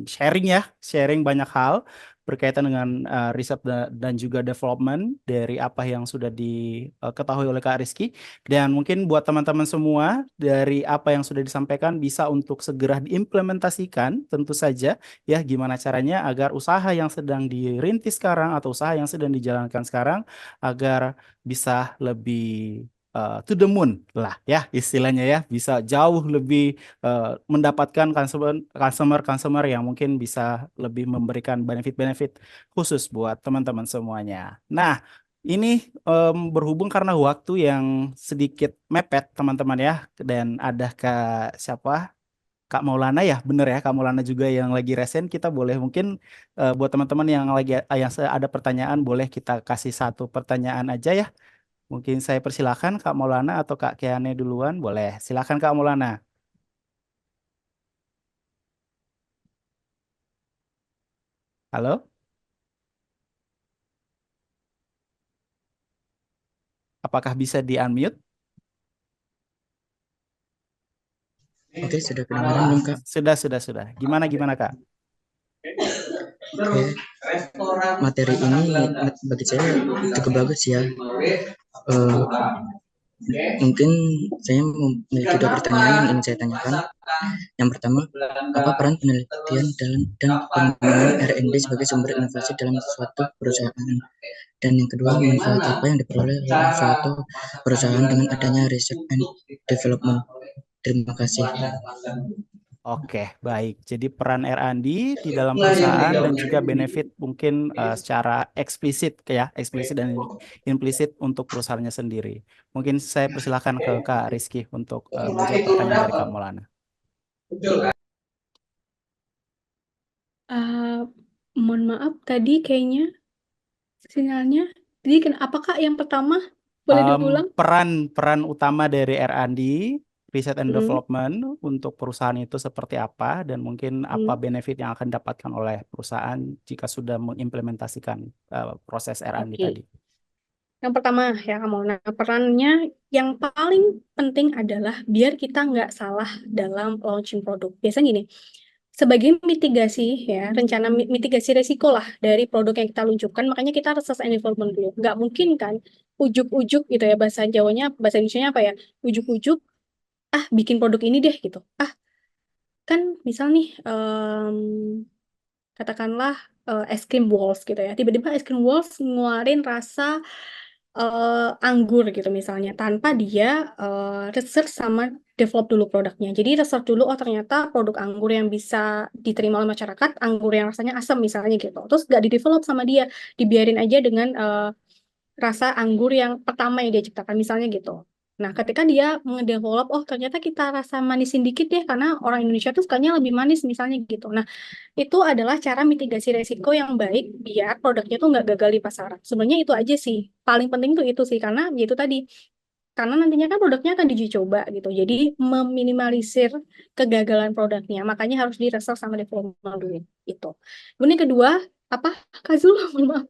sharing ya, sharing banyak hal berkaitan dengan riset dan juga development dari apa yang sudah diketahui oleh Kak Rizky. Dan mungkin buat teman-teman semua, dari apa yang sudah disampaikan bisa untuk segera diimplementasikan tentu saja ya, gimana caranya agar usaha yang sedang dirintis sekarang atau usaha yang sedang dijalankan sekarang agar bisa lebih to the moon lah ya istilahnya ya, bisa jauh lebih mendapatkan customer yang mungkin bisa lebih memberikan benefit-benefit khusus buat teman-teman semuanya. Nah, ini berhubung karena waktu yang sedikit mepet teman-teman ya, dan ada siapa? Kak Maulana ya, bener ya, Kak Maulana juga yang lagi resen, kita boleh mungkin buat teman-teman yang lagi ada pertanyaan, boleh kita kasih satu pertanyaan aja ya. Mungkin saya persilakan Kak Maulana atau Kak Kiane duluan, boleh. Silakan Kak Maulana. Halo, apakah bisa di-unmute? Oke, sudah kedengaran belum, Kak? Sudah. Gimana Kak? Oke, materi ini bagi saya cukup bagus ya. Mungkin saya memiliki dua pertanyaan yang ingin saya tanyakan. Yang pertama, apa peran penelitian dan pengembangan R&D sebagai sumber inovasi dalam suatu perusahaan? Dan yang kedua, manfaat apa yang diperoleh oleh suatu perusahaan dengan adanya research and development? Terima kasih. Oke, baik. Jadi peran R&D di dalam perusahaan dan juga benefit mungkin secara eksplisit ya, eksplisit dan implisit untuk perusahaannya sendiri. Mungkin saya persilahkan ke Kak Rizky untuk menjawab pertanyaan dari Kak Maulana. Eh, mohon maaf tadi kayaknya sinyalnya. Jadi apakah yang pertama boleh diulang? Peran utama dari R&D, Research and Mm, Development untuk perusahaan itu seperti apa dan mungkin apa mm. benefit yang akan didapatkan oleh perusahaan jika sudah mengimplementasikan proses R&D Oke. tadi. Yang pertama ya kamu, nah perannya yang paling penting adalah biar kita nggak salah dalam launching produk. Biasanya gini, sebagai mitigasi ya, rencana mitigasi resiko lah dari produk yang kita luncurkan, makanya kita research and development dulu. Nggak mungkin kan ujuk-ujuk gitu ya, bahasa Jawanya, bahasa Indonesianya apa ya, ujuk-ujuk, bikin produk ini deh gitu. Kan misal nih, katakanlah es krim Walls gitu ya. Tiba-tiba es krim Walls ngeluarin rasa anggur gitu misalnya tanpa dia research sama develop dulu produknya. Jadi research dulu, oh ternyata produk anggur yang bisa diterima oleh masyarakat, anggur yang rasanya asam misalnya gitu. Terus gak di-develop sama dia, dibiarin aja dengan rasa anggur yang pertama yang dia ciptakan misalnya gitu. Nah, ketika dia mengedevelop, oh ternyata kita rasa manisin dikit deh karena orang Indonesia tuh sukanya lebih manis misalnya gitu. Nah, itu adalah cara mitigasi resiko yang baik biar produknya tuh nggak gagal di pasaran. Sebenarnya itu aja sih. Paling penting tuh itu sih karena ya itu tadi. Karena nantinya kan produknya akan diuji coba gitu. Jadi meminimalisir kegagalan produknya. Makanya harus di research sama development dulu itu. Kemudian yang kedua, apa? Kazul, mohon maaf.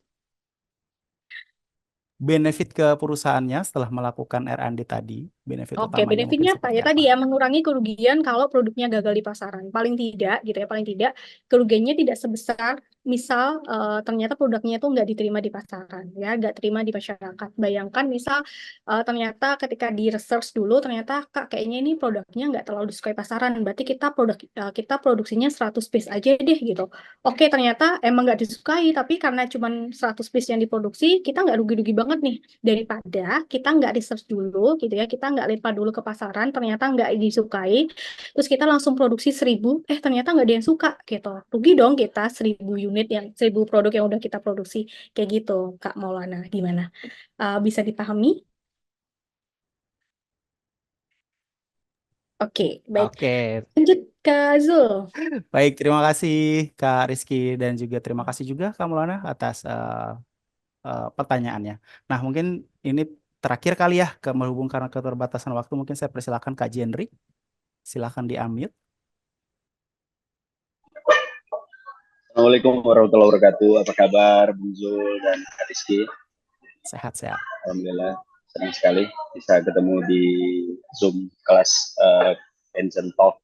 Benefit ke perusahaannya setelah melakukan R&D tadi, benefit Oke, utamanya mungkin benefitnya apa? seperti Ya tadi apa? ya, mengurangi kerugian kalau produknya gagal di pasaran. Paling tidak, gitu ya, paling tidak kerugiannya tidak sebesar misal ternyata produknya itu nggak diterima di pasaran, ya, nggak terima di masyarakat. Bayangkan misal ternyata ketika di research dulu, ternyata Kak kayaknya ini produknya nggak terlalu disukai pasaran, berarti kita produksinya 100 piece aja deh gitu. Oke, ternyata emang nggak disukai, tapi karena cuma 100 piece yang diproduksi, kita nggak rugi-rugi banget nih daripada kita nggak research dulu gitu ya, kita nggak lempar dulu ke pasaran, ternyata nggak disukai, terus kita langsung produksi 1000, ternyata nggak ada yang suka gitu, rugi dong kita 1000 produk yang udah kita produksi kayak gitu. Kak Maulana, gimana? Bisa dipahami? Oke, baik. Oke, Lanjut ke Zul. baik. Terima kasih Kak Rizky dan juga terima kasih juga Kak Maulana atas pertanyaannya. Nah, mungkin ini terakhir kali ya, berhubung karena keterbatasan waktu, mungkin saya persilakan Kak Jendri. Silahkan di-unmute. Assalamualaikum warahmatullahi wabarakatuh. Apa kabar Bung Zul dan Kak Rizky? Sehat-sehat. Alhamdulillah, senang sekali bisa ketemu di Zoom kelas Pension Talk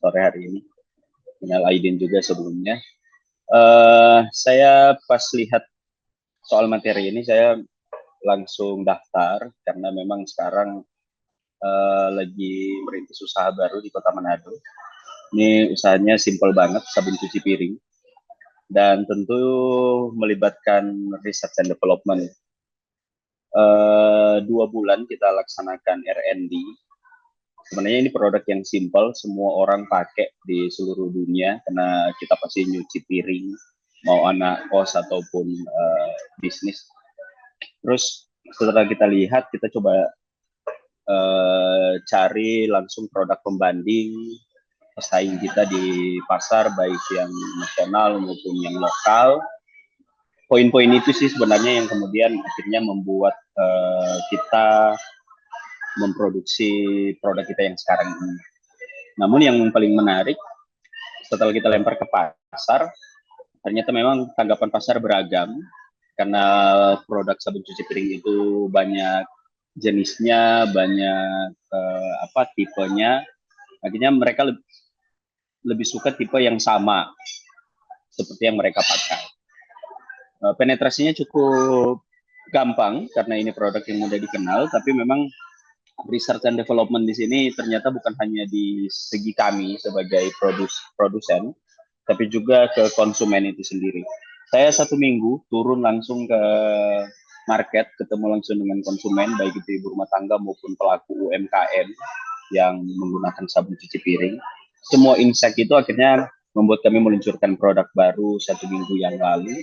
sore hari ini. Minal aidin juga sebelumnya. Saya pas lihat soal materi ini, saya langsung daftar karena memang sekarang lagi merintis usaha baru di Kota Manado. Ini usahanya simple banget, sabun cuci piring. Dan tentu melibatkan research and development. 2 bulan kita laksanakan R&D. Sebenarnya ini produk yang simple, semua orang pakai di seluruh dunia karena kita pasti nyuci piring, mau anak kos ataupun bisnis. Terus setelah kita lihat, kita coba cari langsung produk pembanding pesaing kita di pasar, baik yang nasional maupun yang lokal. Poin-poin itu sih sebenarnya yang kemudian akhirnya membuat kita memproduksi produk kita yang sekarang ini. Namun yang paling menarik, setelah kita lempar ke pasar, ternyata memang tanggapan pasar beragam, karena produk sabun cuci piring itu banyak jenisnya, banyak tipenya. Akhirnya mereka lebih suka tipe yang sama seperti yang mereka pakai. Penetrasinya cukup gampang karena ini produk yang mudah dikenal, tapi memang research and development di sini ternyata bukan hanya di segi kami sebagai produsen, tapi juga ke konsumen itu sendiri. Saya 1 minggu turun langsung ke market, ketemu langsung dengan konsumen, baik itu ibu rumah tangga maupun pelaku UMKM yang menggunakan sabun cuci piring. semua insight itu akhirnya membuat kami meluncurkan produk baru 1 minggu yang lalu,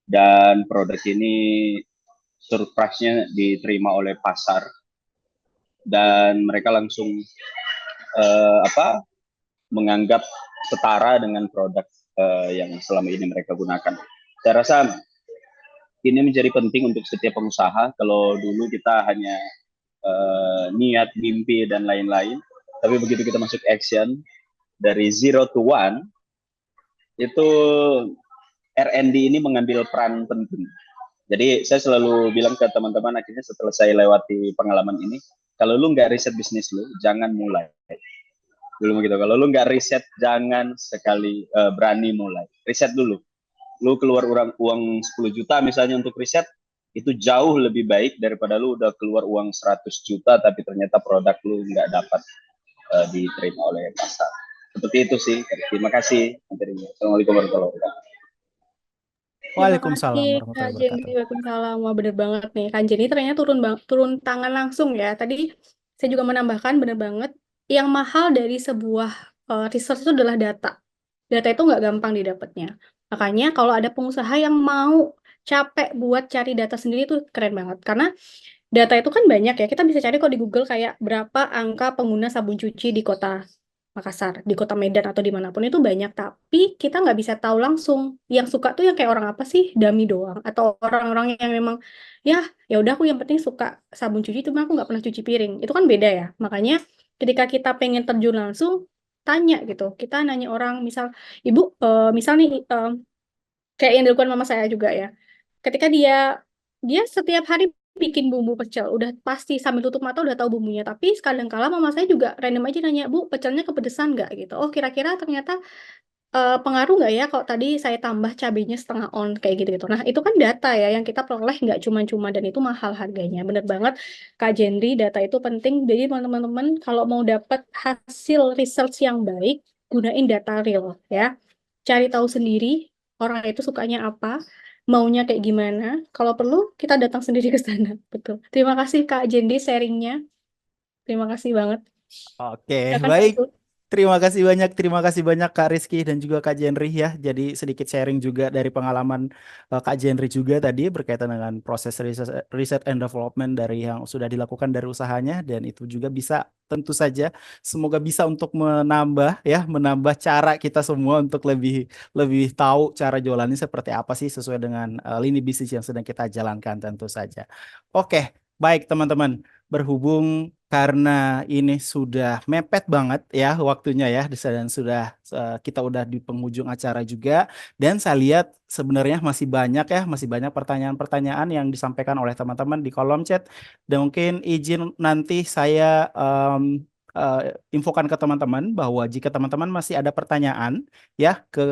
dan produk ini surprise-nya diterima oleh pasar dan mereka langsung menganggap setara dengan produk yang selama ini mereka gunakan. Saya rasa ini menjadi penting untuk setiap pengusaha. Kalau dulu kita hanya niat, mimpi, dan lain-lain, tapi begitu kita masuk action, dari 0 to 1, itu R&D ini mengambil peran penting. Jadi saya selalu bilang ke teman-teman, akhirnya setelah saya lewati pengalaman ini, kalau lu nggak riset bisnis lu, jangan mulai. Dulu begitu, kalau lu nggak riset, jangan sekali berani mulai. Riset dulu. Lu keluar uang 10 juta misalnya untuk riset, itu jauh lebih baik daripada lu udah keluar uang 100 juta tapi ternyata produk lu nggak dapat diterima oleh pasar. Seperti itu sih. Terima kasih. Assalamualaikum warahmatullahi wabarakatuh. Terima Waalaikumsalam kasih Kak warahmatullahi Jenny, wabarakatuh. Waalaikumsalam. Wah, bener banget nih. Kak Jenny ternyata turun tangan langsung ya. Tadi saya juga menambahkan bener banget. Yang mahal dari sebuah research itu adalah data. Data itu nggak gampang didapatnya. Makanya kalau ada pengusaha yang mau capek buat cari data sendiri itu keren banget. Karena data itu kan banyak ya. Kita bisa cari kok di Google kayak berapa angka pengguna sabun cuci di kota Makassar, di kota Medan atau dimanapun itu banyak. Tapi kita nggak bisa tahu langsung. Yang suka tuh yang kayak orang apa sih? Dummy doang. Atau orang-orang yang memang ya udah aku yang penting suka sabun cuci, cuma aku nggak pernah cuci piring. Itu kan beda ya. Makanya ketika kita pengen terjun langsung, tanya gitu. Kita nanya orang, misal, Ibu, misal nih, kayak yang dilakukan mama saya juga ya. Ketika dia setiap hari bikin bumbu pecel, udah pasti sambil tutup mata udah tahu bumbunya. Tapi kadang-kala mama saya juga random aja nanya, Bu, pecelnya kepedesan nggak gitu. Oh, kira-kira ternyata pengaruh nggak ya kalau tadi saya tambah cabenya setengah on kayak gitu-gitu. Nah, itu kan data ya yang kita peroleh nggak cuma-cuma dan itu mahal harganya. Bener banget, Kak Jendri, data itu penting. Jadi teman-teman kalau mau dapat hasil research yang baik, gunain data real ya. Cari tahu sendiri orang itu sukanya apa, maunya kayak gimana. Kalau perlu kita datang sendiri ke sana. Betul. Terima kasih Kak Jendri sharingnya. Terima kasih banget. Oke, Silakan Kak baik. Zul. Terima kasih banyak Kak Rizky dan juga Kak Jenry ya. Jadi sedikit sharing juga dari pengalaman Kak Jenry juga tadi berkaitan dengan proses riset and development dari yang sudah dilakukan dari usahanya, dan itu juga bisa tentu saja semoga bisa untuk menambah cara kita semua untuk lebih lebih tahu cara jualannya seperti apa sih sesuai dengan lini bisnis yang sedang kita jalankan tentu saja. Oke, baik teman-teman. Berhubung karena ini sudah mepet banget ya waktunya ya, dan sudah kita udah di penghujung acara juga, dan saya lihat sebenarnya masih banyak pertanyaan-pertanyaan yang disampaikan oleh teman-teman di kolom chat, dan mungkin izin nanti saya infokan ke teman-teman bahwa jika teman-teman masih ada pertanyaan ya ke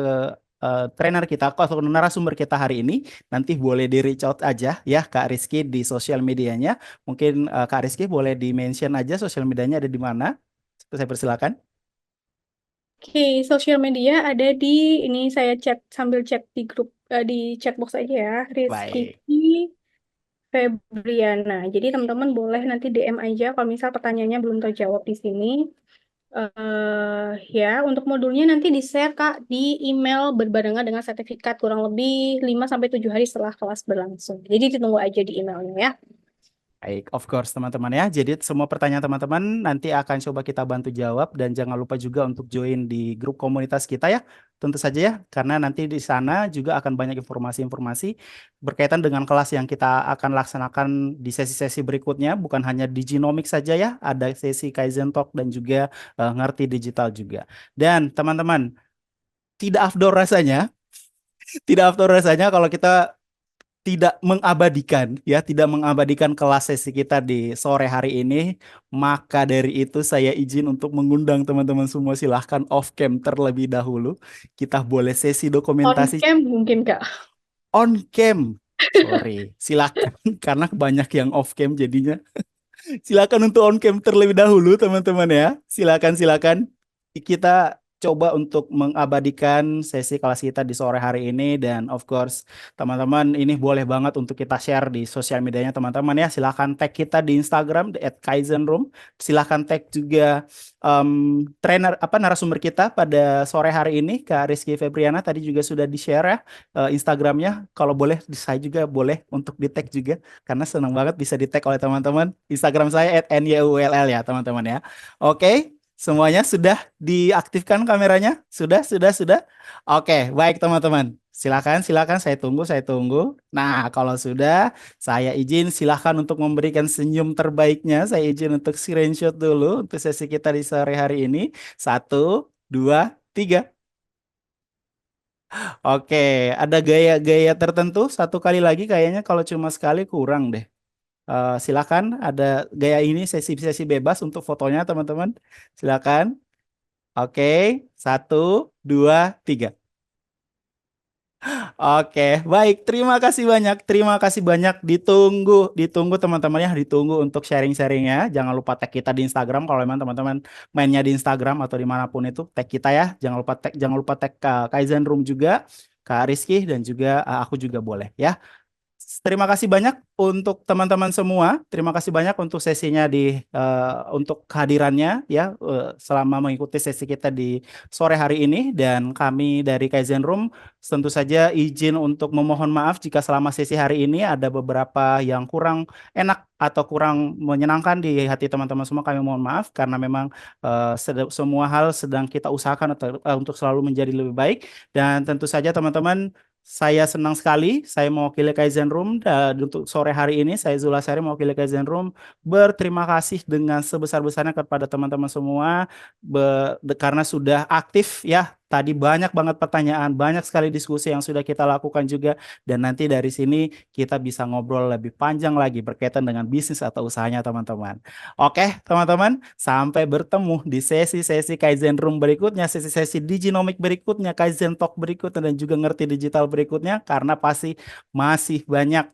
trainer kita atau narasumber kita hari ini, nanti boleh di reach out aja ya Kak Rizky di sosial medianya. Mungkin Kak Rizky boleh di-mention aja sosial medianya ada di mana. Saya persilakan. Oke, sosial media ada di ini saya chat sambil chat di grup di chatbox aja ya, Rizky Baik. Febriana. Jadi teman-teman boleh nanti DM aja kalau misal pertanyaannya belum terjawab di sini. Ya, untuk modulnya nanti di-share Kak di email berbarengan dengan sertifikat kurang lebih 5 sampai 7 hari setelah kelas berlangsung. Jadi ditunggu aja di emailnya ya. Baik, of course teman-teman ya. Jadi semua pertanyaan teman-teman nanti akan coba kita bantu jawab, dan jangan lupa juga untuk join di grup komunitas kita ya. Tentu saja ya, karena nanti di sana juga akan banyak informasi-informasi berkaitan dengan kelas yang kita akan laksanakan di sesi-sesi berikutnya. Bukan hanya di Genomics saja ya, ada sesi Kaizen Talk dan juga ngerti digital juga. Dan teman-teman, tidak afdol rasanya kalau kita tidak mengabadikan kelas sesi kita di sore hari ini. Maka dari itu saya izin untuk mengundang teman-teman semua, silahkan off cam terlebih dahulu. Kita boleh sesi On dokumentasi cam mungkin Kak. on cam. Sorry, silakan karena banyak yang off cam jadinya. Silakan untuk on cam terlebih dahulu teman-teman ya. Silakan. Kita coba untuk mengabadikan sesi kelas kita di sore hari ini, dan of course teman-teman ini boleh banget untuk kita share di sosial medianya teman-teman ya. Silahkan tag kita di Instagram @kaizenroom. Silahkan tag juga narasumber kita pada sore hari ini, Kak Rizky Febriana, tadi juga sudah di-share ya Instagramnya. Kalau boleh saya juga boleh untuk di-tag juga, karena senang banget bisa di-tag oleh teman-teman. Instagram saya @nyull ya teman-teman ya. Oke, semuanya sudah diaktifkan kameranya? Sudah. Oke, baik teman-teman. Silakan, saya tunggu. Nah, kalau sudah, saya izin silakan untuk memberikan senyum terbaiknya. Saya izin untuk screenshot dulu untuk sesi kita di sore hari ini. 1, 2, 3. Oke, ada gaya-gaya tertentu? Satu kali lagi kayaknya, kalau cuma sekali kurang deh. Silakan, ada gaya ini sesi bebas untuk fotonya teman-teman. Silakan. Oke, 1, 2, 3. Oke, baik. Terima kasih banyak. Ditunggu teman-teman ya, ditunggu untuk sharing-sharingnya. Jangan lupa tag kita di Instagram kalau memang teman-teman mainnya di Instagram atau dimanapun itu, tag kita ya. Jangan lupa tag Kaizen Room juga, Kak Rizky, dan juga aku juga boleh ya. Terima kasih banyak untuk teman-teman semua. Terima kasih banyak untuk sesinya untuk kehadirannya ya selama mengikuti sesi kita di sore hari ini, dan kami dari Kaizen Room tentu saja izin untuk memohon maaf jika selama sesi hari ini ada beberapa yang kurang enak atau kurang menyenangkan di hati teman-teman semua. Kami mohon maaf karena memang semua hal sedang kita usahakan untuk selalu menjadi lebih baik, dan tentu saja teman-teman, saya senang sekali, saya mewakili Kaizen Room untuk sore hari ini. Saya Zulasari mewakili Kaizen Room, berterima kasih dengan sebesar-besarnya kepada teman-teman semua karena sudah aktif ya. Tadi banyak banget pertanyaan, banyak sekali diskusi yang sudah kita lakukan juga, dan nanti dari sini kita bisa ngobrol lebih panjang lagi berkaitan dengan bisnis atau usahanya teman-teman. Oke teman-teman, sampai bertemu di sesi-sesi Kaizen Room berikutnya, sesi-sesi Diginomic berikutnya, Kaizen Talk berikutnya, dan juga Ngerti Digital berikutnya, karena pasti masih banyak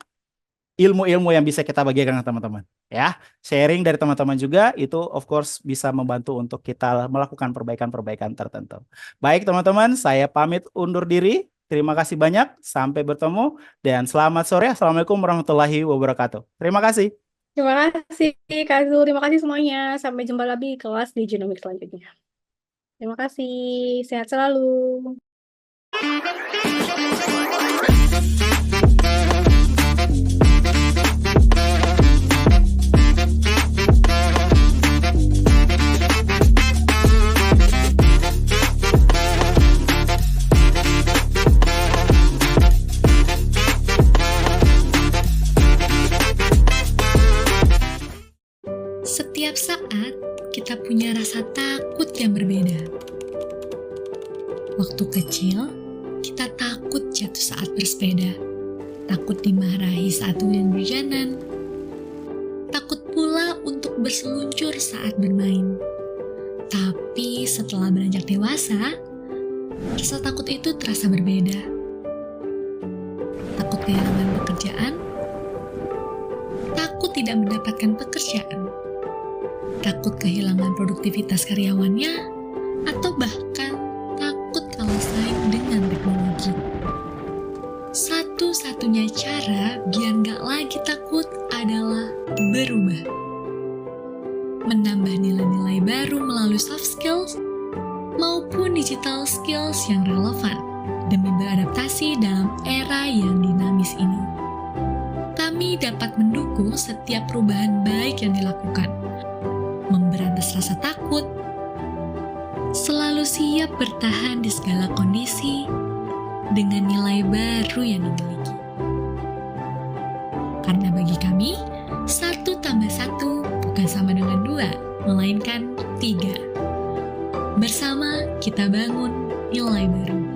ilmu-ilmu yang bisa kita bagikan ke teman-teman ya. Sharing dari teman-teman juga itu of course bisa membantu untuk kita melakukan perbaikan-perbaikan tertentu. Baik teman-teman, saya pamit undur diri. Terima kasih banyak, sampai bertemu, dan selamat sore. Assalamualaikum warahmatullahi wabarakatuh. Terima kasih. Terima kasih Kak Zul, terima kasih semuanya. Sampai jumpa lagi di kelas di Genomics selanjutnya. Terima kasih, sehat selalu. Setiap saat kita punya rasa takut yang berbeda. Waktu kecil, kita takut jatuh saat bersepeda, takut dimarahi saat hujan berjalan, takut pula untuk berseluncur saat bermain. Tapi setelah beranjak dewasa, rasa takut itu terasa berbeda. Takut kehilangan pekerjaan, takut tidak mendapatkan pekerjaan, takut kehilangan produktivitas karyawannya, atau bahkan takut kalah saing dengan teknologi. Satu-satunya cara biar nggak lagi takut adalah berubah. Menambah nilai-nilai baru melalui soft skills maupun digital skills yang relevan demi beradaptasi dalam era yang dinamis ini. Kami dapat mendukung setiap perubahan baik yang dilakukan, memberantas rasa takut, selalu siap bertahan di segala kondisi dengan nilai baru yang dimiliki. Karena bagi kami, 1 tambah 1 bukan sama dengan 2, melainkan 3. Bersama kita bangun nilai baru.